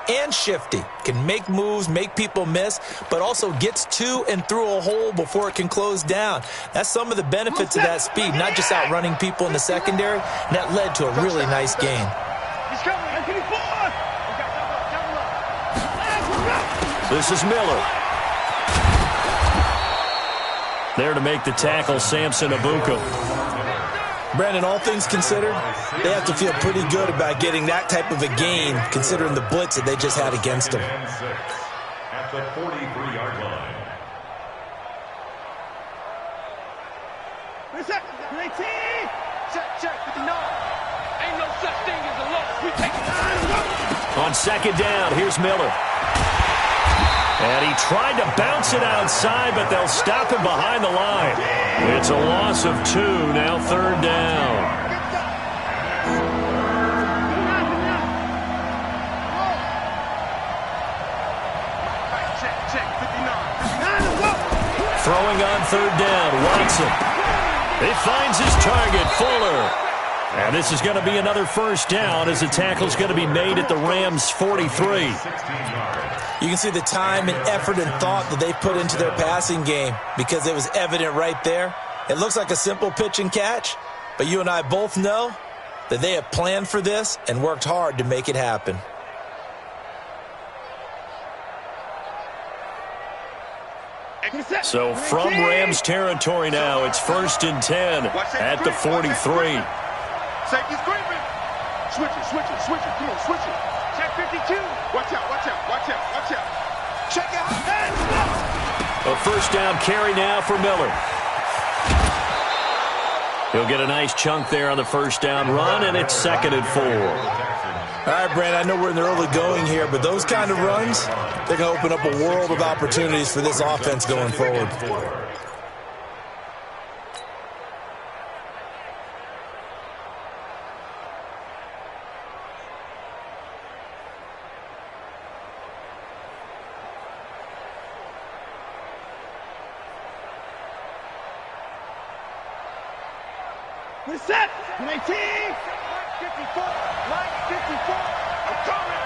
and shifty, can make moves, make people miss, but also gets to and through a hole before it can close down. That's some of the benefits of that speed, not just outrunning people in the secondary, and that led to a really nice gain. This is Miller. There to make the tackle, Samson Abuka. Brandon, all things considered, they have to feel pretty good about getting that type of a gain, considering the blitz that they just had against them. At the 43-yard line. Check, 59. Ain't no such thing as a loss. We take it. On second down, here's Miller. And he tried to bounce it outside, but they'll stop him behind the line. It's a loss of 2, now third down. Throwing on third down, Watson. He finds his target, Fuller. And this is going to be another first down as the tackle's going to be made at the Rams' 43. You can see the time and effort and thought that they put into their passing game because it was evident right there. It looks like a simple pitch and catch, but you and I both know that they have planned for this and worked hard to make it happen. So from Rams territory now, it's 1st and 10 at the 43. Safety screaming. Switch it. Come on, switch it. Check 52. Watch out. Check out. A first down carry now for Miller. He'll get a nice chunk there on the first down run, and it's 2nd and 4. All right, Brandon, I know we're in the early going here, but those kind of runs, they're going to open up a world of opportunities for this offense going forward. We're set. 19. 54. Line 54. I'm coming.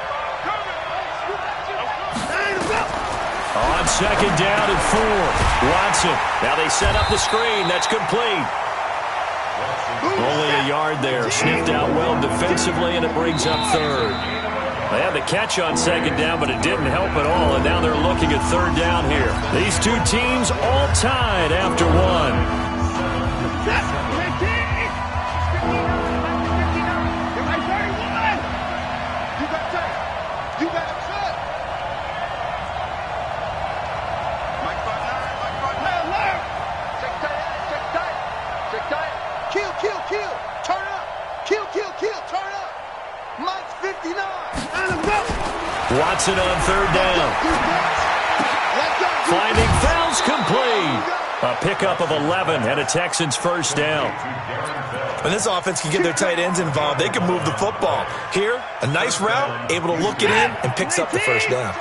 On second down and 4. Watson. Now they set up the screen. That's complete. Only a yard there. Sniffed out well defensively, and it brings up third. They had the catch on second down, but it didn't help at all, and now they're looking at third down here. These two teams all tied after one. Kill. Turn up. Kill. Turn up. Mike's 59. Watson on third down. Finding fouls complete. A pickup of 11 and a Texans first down. When this offense can get their tight ends involved, they can move the football. Here, a nice route, able to look it in, and picks up the first down.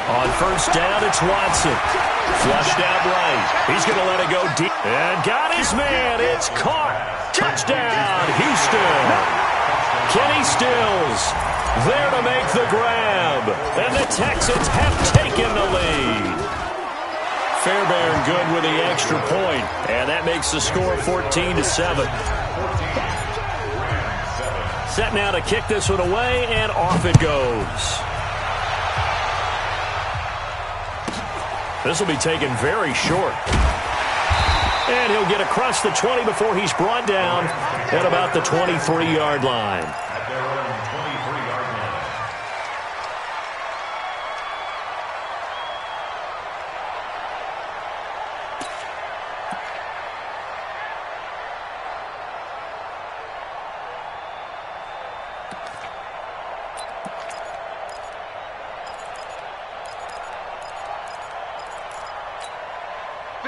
On first down, it's Watson. Flushed out right. He's going to let it go deep. And got his man. It's caught. Touchdown, Houston. Kenny Stills there to make the grab. And the Texans have taken the lead. Fairbairn good with the extra point. And that makes the score 14-7. Set now to kick this one away, and off it goes. This will be taken very short. And he'll get across the 20 before he's brought down at about the 23-yard line. At their own 23-yard line.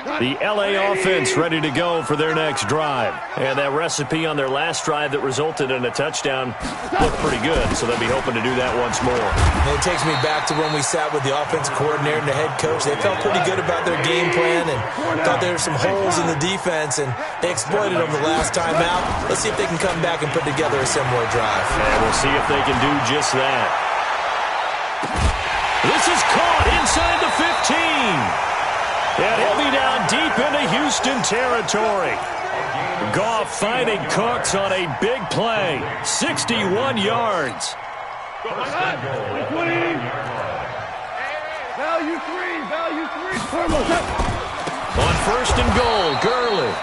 The LA offense ready to go for their next drive. And that recipe on their last drive that resulted in a touchdown looked pretty good, so they'll be hoping to do that once more. It takes me back to when we sat with the offensive coordinator and the head coach. They felt pretty good about their game plan and thought there were some holes in the defense, and they exploited them the last time out. Let's see if they can come back and put together a similar drive. And we'll see if they can do just that. This is caught inside the 15. And he'll be down deep into Houston territory. Goff finding Cooks on a big play. 61 yards. Value three. On first and goal, Gurley.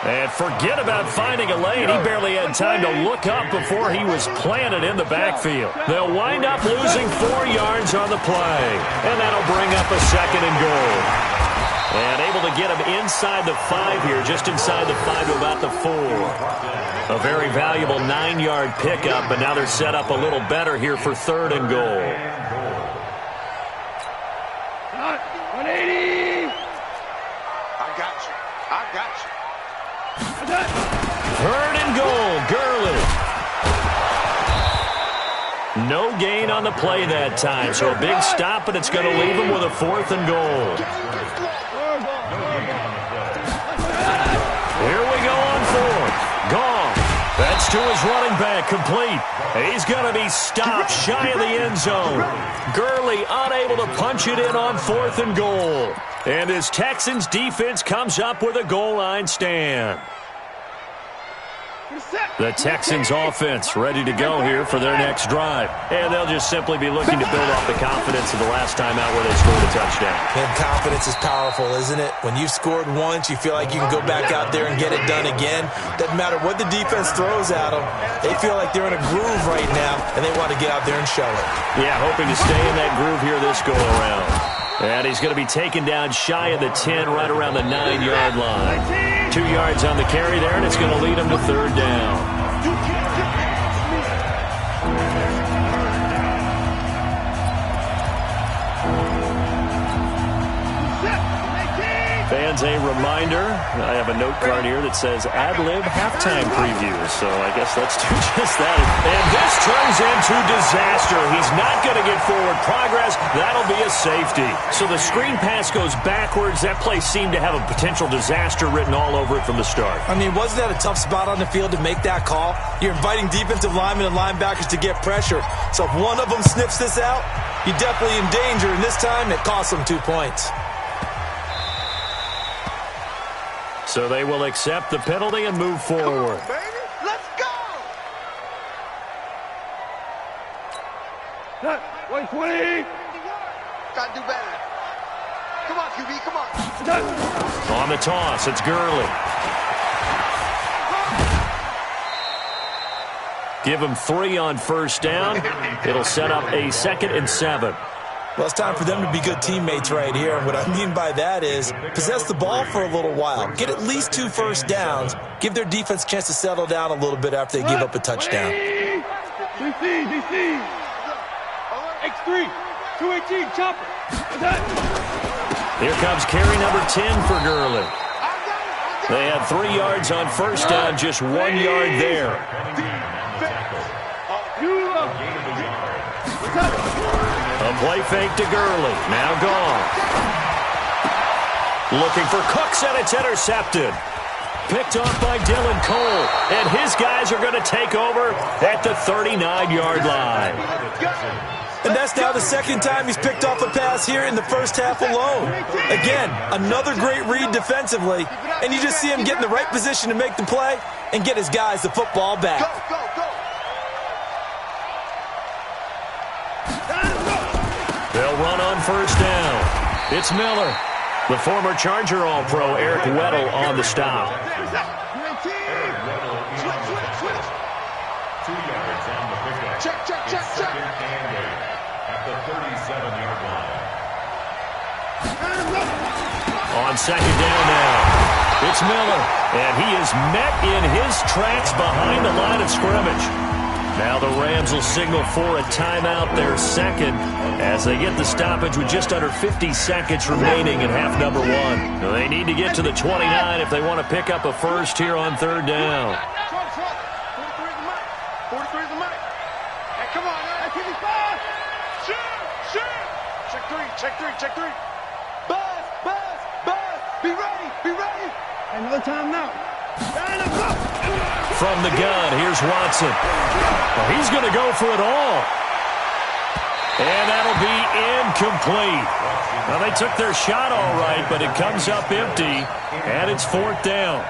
And forget about finding a lane. He barely had time to look up before he was planted in the backfield. They'll wind up losing 4 yards on the play. And that'll bring up a second and goal. And able to get him inside the 5 here, just inside the 5 to about the 4. A very valuable 9-yard pickup, but now they're set up a little better here for third and goal. 180. I got you. Third and goal, Gurley. No gain on the play that time, so a big stop, and it's going to leave him with a fourth and goal. Here we go on fourth. Gone. That's to his running back, complete. He's going to be stopped shy of the end zone. Gurley unable to punch it in on fourth and goal. And his Texans defense comes up with a goal line stand. The Texans offense ready to go here for their next drive. And they'll just simply be looking to build off the confidence of the last time out where they scored a touchdown. And confidence is powerful, isn't it? When you've scored once, you feel like you can go back out there and get it done again. Doesn't matter what the defense throws at them. They feel like they're in a groove right now, and they want to get out there and show it. Yeah, hoping to stay in that groove here this go-around. And he's going to be taken down shy of the 10, right around the 9-yard line. 2 yards on the carry there, and it's going to lead him to third down. Fans, a reminder, I have a note card here that says ad-lib halftime preview, so I guess let's do just that. And this turns into disaster. He's not going to get forward progress. That'll be a safety. So the screen pass goes backwards. That play seemed to have a potential disaster written all over it from the start. I mean, wasn't that a tough spot on the field to make that call? You're inviting defensive linemen and linebackers to get pressure. So if one of them sniffs this out, you're definitely in danger, and this time it costs them 2 points. So they will accept the penalty and move forward. Come on, baby. Let's go. 120. Gotta do better. Come on, QB, come on. On the toss, it's Gurley. Give him 3 on first down. It'll set up a 2nd and 7. Well, it's time for them to be good teammates right here. And what I mean by that is possess the ball for a little while. Get at least 2 first downs. Give their defense a chance to settle down a little bit after they give up a touchdown. DC. X3. 218, chopper. Here comes carry number 10 for Gurley. They had 3 yards on first down, just 1 yard there. A play fake to Gurley. Now gone. Looking for Cooks, and it's intercepted. Picked off by Dylan Cole. And his guys are going to take over at the 39-yard line. And that's now the second time he's picked off a pass here in the first half alone. Again, another great read defensively. And you just see him get in the right position to make the play and get his guys the football back. Go. They'll run on first down. It's Miller. The former Charger All-Pro Eric Weddle on the stop. Switch. 2 yards on the pickup. Check. Second and 8 at the 37-yard line. On second down now. It's Miller. And he is met in his tracks behind the line of scrimmage. Now the Rams will signal for a timeout, their second, as they get the stoppage with just under 50 seconds remaining in half number one. They need to get to the 29 if they want to pick up a first here on third down. 43 is the money. Hey, come on, man. Shoot. Check three. Buzz. Be ready. Hey, no time now. From the gun, here's Watson. Well, he's going to go for it all. And that'll be incomplete. Well, they took their shot all right, but it comes up empty, and it's fourth down.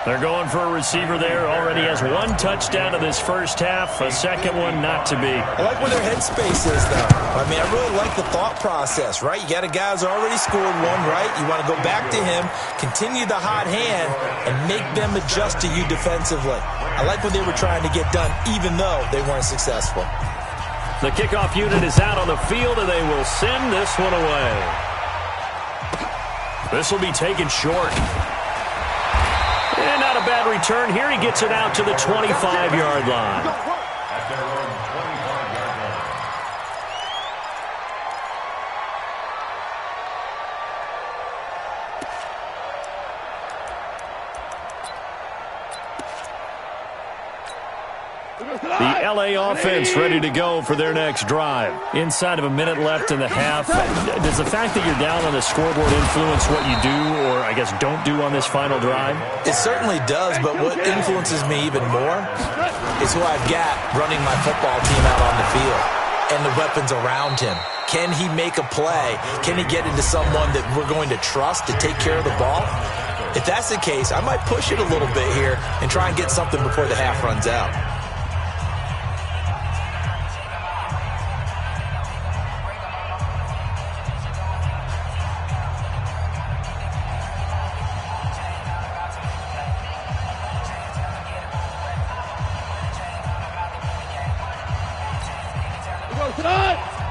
They're going for a receiver there. Already has one touchdown in this first half. A second one not to be. I like where their headspace is, though. I mean, I really like the thought process, right? You got a guy who's already scored one, right? You want to go back to him, continue the hot hand, and make them adjust to you defensively. I like what they were trying to get done, even though they weren't successful. The kickoff unit is out on the field, and they will send this one away. This will be taken short. And not a bad return here. He gets it out to the 25-yard line. At their own 25-yard line. The LA offense ready to go for their next drive. Inside of a minute left in the half. Does the fact that you're down on the scoreboard influence what you do, or I guess don't do on this final drive? It certainly does, but what influences me even more is who I've got running my football team out on the field and the weapons around him. Can he make a play? Can he get into someone that we're going to trust to take care of the ball? If that's the case, I might push it a little bit here and try and get something before the half runs out.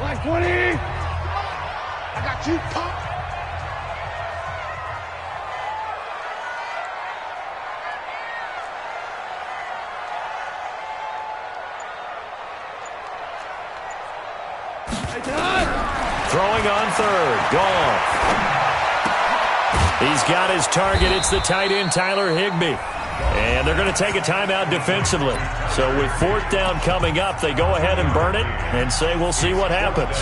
Like 20. I got you, Pop. Throwing on third. Goff. He's got his target. It's the tight end, Tyler Higbee. And they're going to take a timeout defensively. So with fourth down coming up, they go ahead and burn it and say we'll see what happens.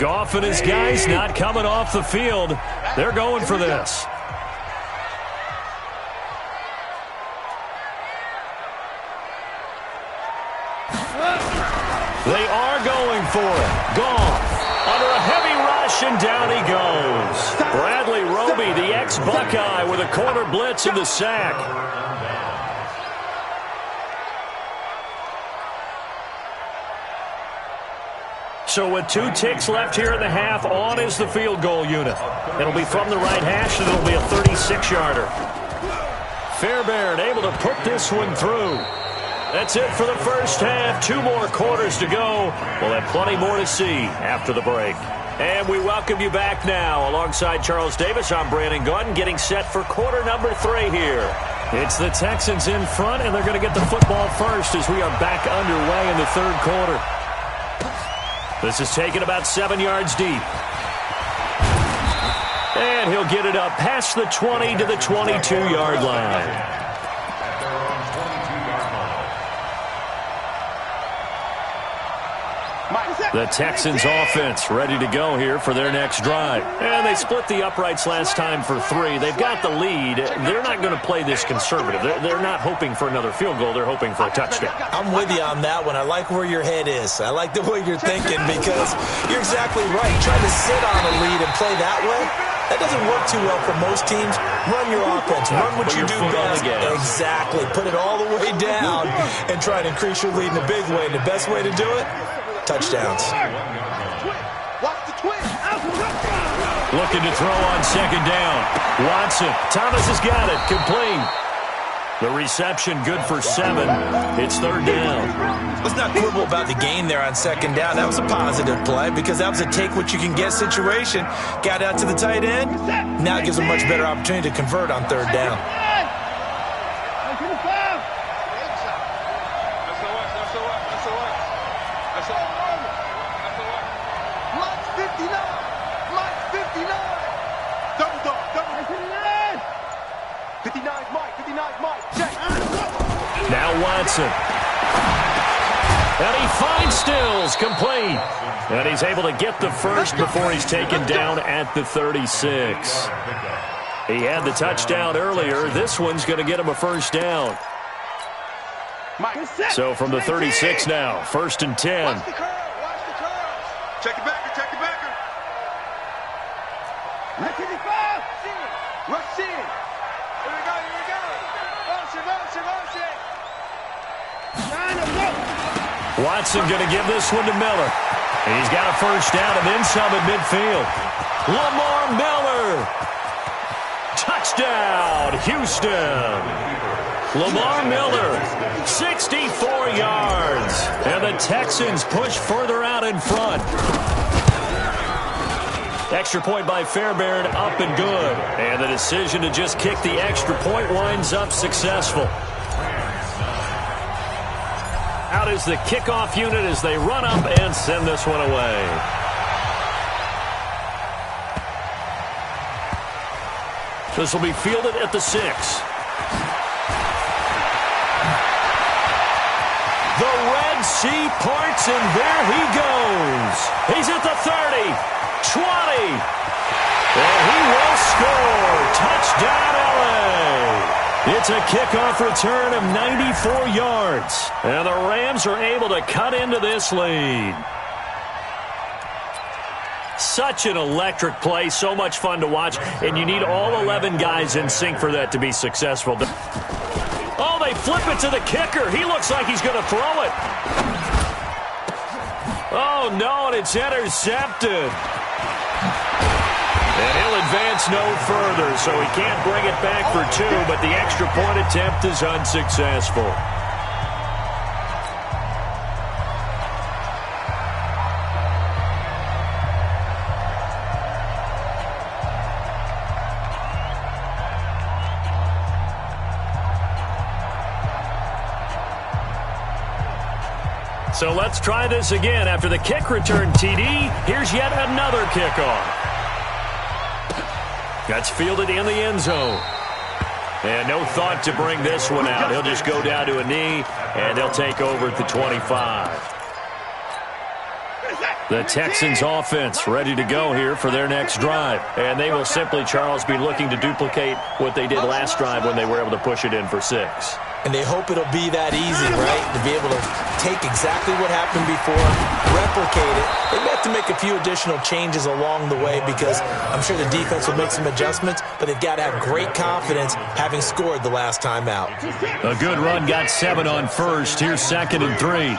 Goff and his guys not coming off the field. They're going for this. They are going for it. Goff under a heavy rush, and down he goes. Bradley Roby, the ex-Buckeye, with a corner blitz in the sack. So with 2 ticks left here in the half, on is the field goal unit. It'll be from the right hash, and it'll be a 36-yarder. Fairbairn able to put this one through. That's it for the first half. 2 more quarters to go. We'll have plenty more to see after the break. And we welcome you back now. Alongside Charles Davis, I'm Brandon Gordon, getting set for quarter number 3 here. It's the Texans in front, and they're going to get the football first as we are back underway in the third quarter. This is taken about 7 yards deep. And he'll get it up past the 20 to the 22-yard line. The Texans offense ready to go here for their next drive. And they split the uprights last time for 3. They've got the lead. They're not going to play this conservative. They're not hoping for another field goal. They're hoping for a touchdown. I'm with you on that one. I like where your head is. I like the way you're thinking because you're exactly right. Trying to sit on a lead and play that way, that doesn't work too well for most teams. Run your offense. Run what you do best. Exactly. Put it all the way down and try to increase your lead in a big way. And the best way to do it? Touchdowns. Looking to throw on second down. Watson. Thomas has got it. Complete. The reception good for 7. It's third down. Let's not quibble about the gain there on second down. That was a positive play because that was a take-what-you-can-get situation. Got out to the tight end. Now it gives a much better opportunity to convert on third down. Now Watson. And he finds Stills, complete. And he's able to get the first before he's taken down at the 36. He had the touchdown earlier. This one's going to get him a first down. So from the 36 now, 1st and 10. Watch the curl. Check it backer, check it backer. Rush in. Here we go. Motion. Watson going to give this one to Miller. He's got a first down and then some at midfield. Lamar Miller. Touchdown, Houston. Lamar Miller, 64 yards. And the Texans push further out in front. Extra point by Fairbairn, up and good. And the decision to just kick the extra point winds up successful. Out is the kickoff unit as they run up and send this one away. This will be fielded at the 6. The Red Sea parts, and there he goes. He's at the 30, 20, and he will score. Touchdown, LA. It's a kickoff return of 94 yards, and the Rams are able to cut into this lead. Such an electric play, so much fun to watch, and you need all 11 guys in sync for that to be successful. Oh, they flip it to the kicker. He looks like he's going to throw it. Oh, no, and it's intercepted. And he'll advance no further, so he can't bring it back for 2, but the extra point attempt is unsuccessful. So let's try this again. After the kick return TD, here's yet another kickoff. That's fielded in the end zone. And no thought to bring this one out. He'll just go down to a knee, and they'll take over at the 25. The Texans offense ready to go here for their next drive. And they will simply, Charles, be looking to duplicate what they did last drive when they were able to push it in for 6. And they hope it'll be that easy, right? To be able to take exactly what happened before, replicate it. They have to make a few additional changes along the way because I'm sure the defense will make some adjustments, but they've got to have great confidence having scored the last time out. A good run, got 7 on first. Here's 2nd and 3.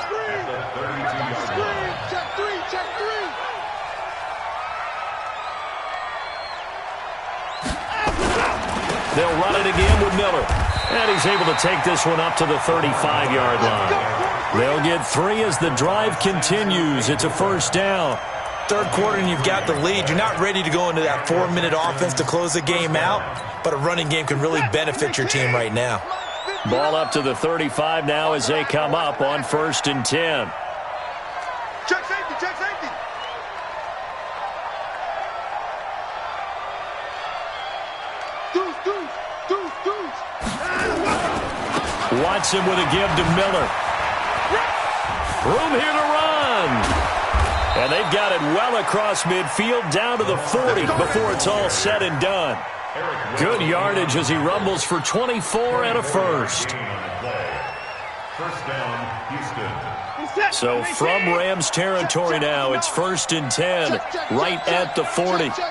They'll run it again with Miller. And he's able to take this one up to the 35-yard line. They'll get 3 as the drive continues. It's a first down. Third quarter and you've got the lead. You're not ready to go into that 4-minute offense to close the game out, but a running game can really benefit your team right now. Ball up to the 35 now as they come up on 1st and 10. Check safety, check safety. Watson with a give to Miller. Room here to run. And they've got it well across midfield down to the 40 before it's all said and done. Good yardage as he rumbles for 24 and a first. First down, Houston. So from Rams territory now, it's 1st and 10, right at the 40. Kill.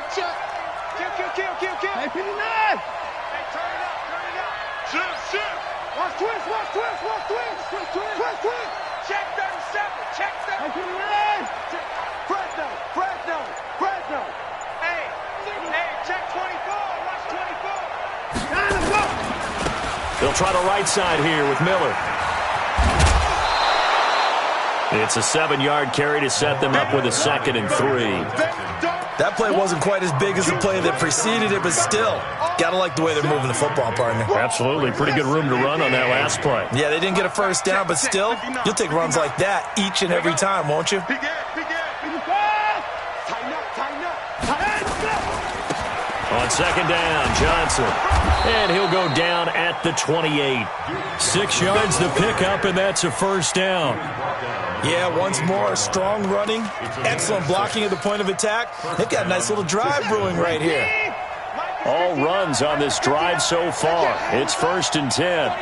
Hey, 59. Hey, turn it up. Shift. Watch twist. Check 37. Check 37. Fresno. Hey, check 24. Watch 24. They'll try the right side here with Miller. It's a 7-yard carry to set them up with a 2nd and 3. That play wasn't quite as big as the play that preceded it, but still, got to like the way they're moving the football, partner. Absolutely. Pretty good room to run on that last play. Yeah, they didn't get a first down, but still, you'll take runs like that each and every time, won't you? On 2nd down, Johnson. And he'll go down at the 28. 6 yards the pickup, and that's a first down. Yeah, once more, strong running, excellent blocking at the point of attack. They've got a nice little drive brewing right here. All runs on this drive so far. It's 1st and 10.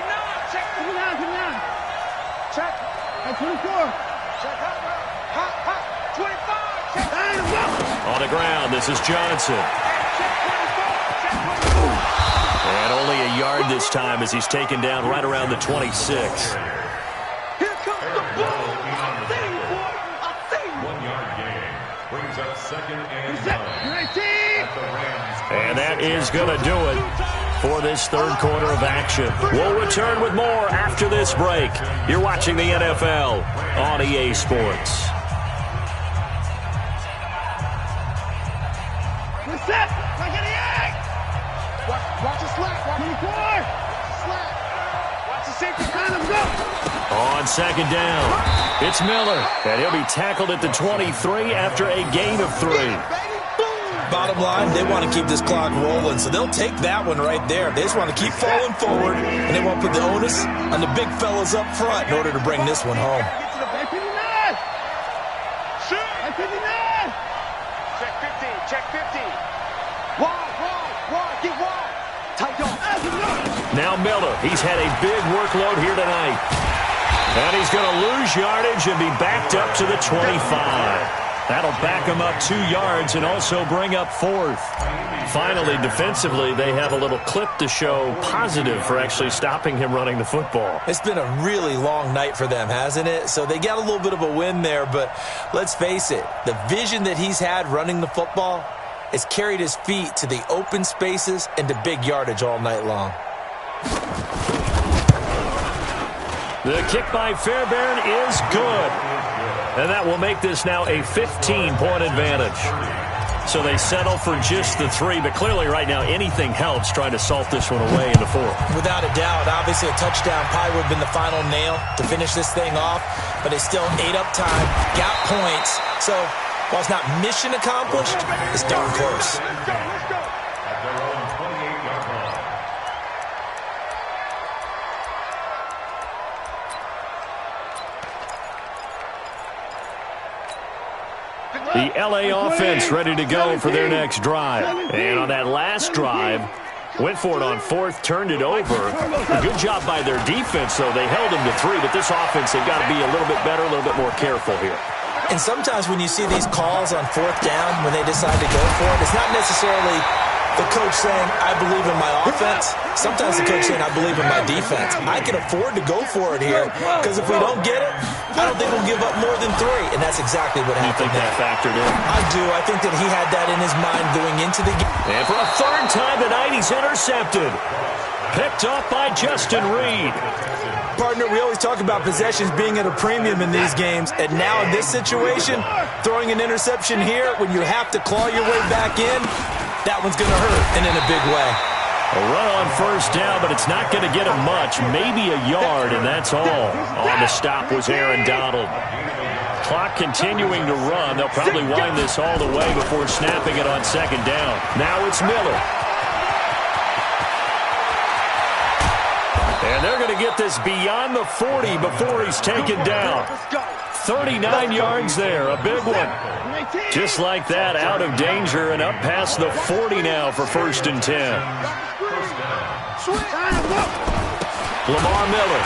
On the ground, this is Johnson. And only a yard this time as he's taken down right around the 26. And that is going to do it for this third quarter of action. We'll return with more after this break. You're watching the NFL on EA Sports. Watch the slack. Watch the slack. Watch the safety. Kind of go. On 2nd down, it's Miller. And he'll be tackled at the 23 after a gain of 3. Bottom line, they want to keep this clock rolling, so they'll take that one right there. They just want to keep falling forward, and they want to put the onus on the big fellas up front in order to bring this one home. Check 15. Check 15. Wide. Get wide. Tight on. Now Miller, he's had a big workload here tonight. And he's going to lose yardage and be backed up to the 25. That'll back him up 2 yards and also bring up 4th. Finally, defensively, they have a little clip to show positive for actually stopping him running the football. It's been a really long night for them, hasn't it? So they got a little bit of a win there, but let's face it, the vision that he's had running the football has carried his feet to the open spaces and to big yardage all night long. The kick by Fairbairn is good. And that will make this now a 15-point advantage. So they settle for just the 3, but clearly right now anything helps trying to salt this one away in the 4th. Without a doubt, obviously a touchdown probably would have been the final nail to finish this thing off, but they still ate up time, got points. So while it's not mission accomplished, it's darn close. The LA offense ready to go for their next drive. And on that last drive, went for it on 4th, turned it over. A good job by their defense, though. They held them to 3, but this offense, they've got to be a little bit better, a little bit more careful here. And sometimes when you see these calls on 4th down, when they decide to go for it, it's not necessarily the coach saying, I believe in my offense. Sometimes the coach saying, I believe in my defense. I can afford to go for it here because if we don't get it, I don't think we'll give up more than 3. And that's exactly what happened. You think that factored in? I do. I think that he had that in his mind going into the game. And for a 3rd time tonight, he's intercepted. Picked up by Justin Reed. Partner, we always talk about possessions being at a premium in these games, and now in this situation, throwing an interception here when you have to claw your way back in, that one's going to hurt, and in a big way. A run on 1st down, but it's not going to get him much, maybe a yard, and that's all. On the stop was Aaron Donald. Clock continuing to run. They'll probably wind this all the way before snapping it on 2nd down. Now it's Miller. And they're going to get this beyond the 40 before he's taken down. 39 yards there, a big one. Just like that, out of danger and up past the 40 now for 1st and 10. Lamar Miller.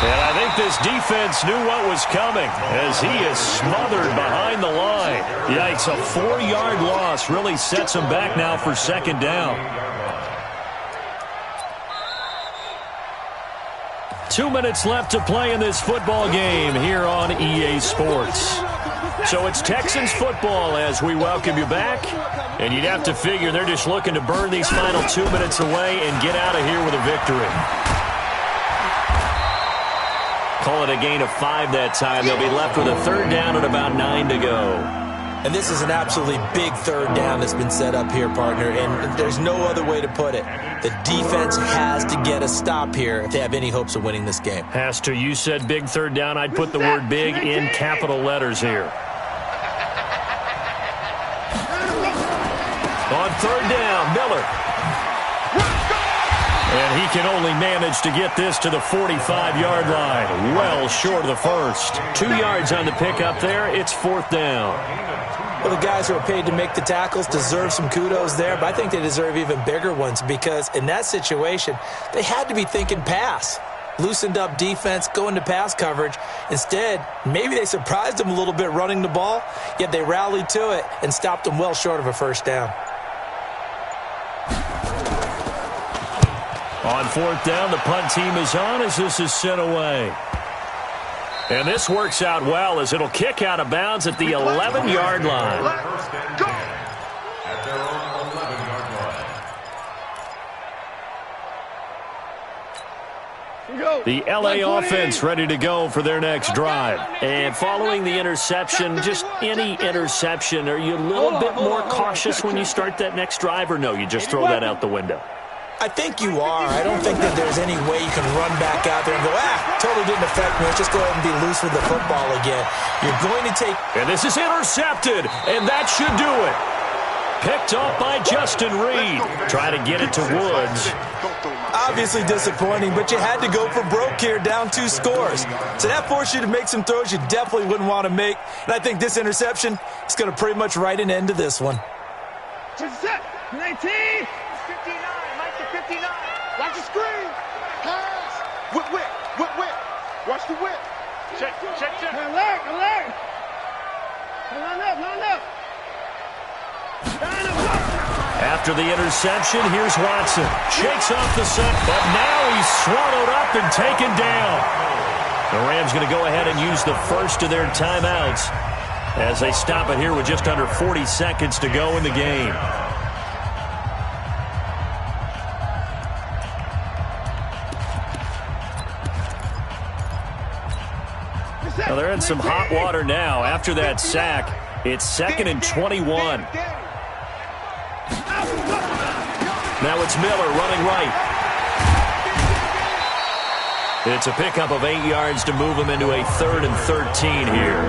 And I think this defense knew what was coming as he is smothered behind the line. Yikes, a 4-yard loss really sets him back now for 2nd down. 2 minutes left to play in this football game here on EA Sports. So it's Texans football as we welcome you back. And you'd have to figure they're just looking to burn these final 2 minutes away and get out of here with a victory. call it a gain of 5 that time. They'll be left with a third down and about 9 to go. And this is an absolutely big third down that's been set up here, partner, and there's no other way to put it. The defense has to get a stop here if they have any hopes of winning this game. Has to. You said big third down. I'd put the word big in capital letters here. On third down, Miller. And he can only manage to get this to the 45-yard line. Well short of the first. 2 yards on the pickup there. It's fourth down. Well, the guys who are paid to make the tackles deserve some kudos there, but I think they deserve even bigger ones because in that situation, they had to be thinking pass. Loosened up defense, going to pass coverage. Instead, maybe they surprised them a little bit running the ball, yet they rallied to it and stopped them well short of a first down. On fourth down, the punt team is on as this is sent away. And this works out well as it'll kick out of bounds at the 11-yard line. First and 10 at their own 11-yard line. The LA offense ready to go for their next drive. And following the interception, just any interception, are you a little bit more cautious when you start that next drive, or no, you just throw that out the window? I think you are. I don't think that there's any way you can run back out there and go, totally didn't affect me. Let's just go ahead and be loose with the football again. You're going to take... And this is intercepted, and that should do it. Picked off by Justin Reed. Try to get it to Woods. Obviously disappointing, but you had to go for broke here, down 2 scores. So that forced you to make some throws you definitely wouldn't want to make. And I think this interception is going to pretty much write an end to this one. 19. 59. Watch the screen. Pass. Whip. Watch the whip. Check. Alert. Line up. After the interception, here's Watson. Shakes off the set, but now he's swallowed up and taken down. The Rams going to go ahead and use the first of their timeouts as they stop it here with just under 40 seconds to go in the game. Now they're in some hot water now. After that sack, it's 2nd and 21. Now it's Miller running right. It's a pickup of 8 yards to move him into a 3rd and 13 here.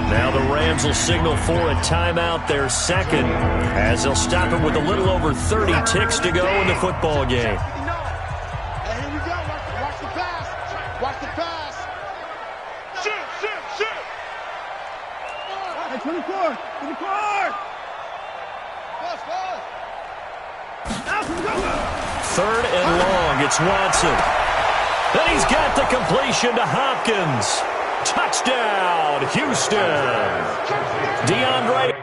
Now the Rams will signal for a timeout, their second, as they'll stop it with a little over 30 ticks to go in the football game. Hey, here we go. Watch the pass. Shoot. Hey, 24. Third and long, it's Watson. Then he's got the completion to Hopkins. Touchdown, Houston. DeAndre.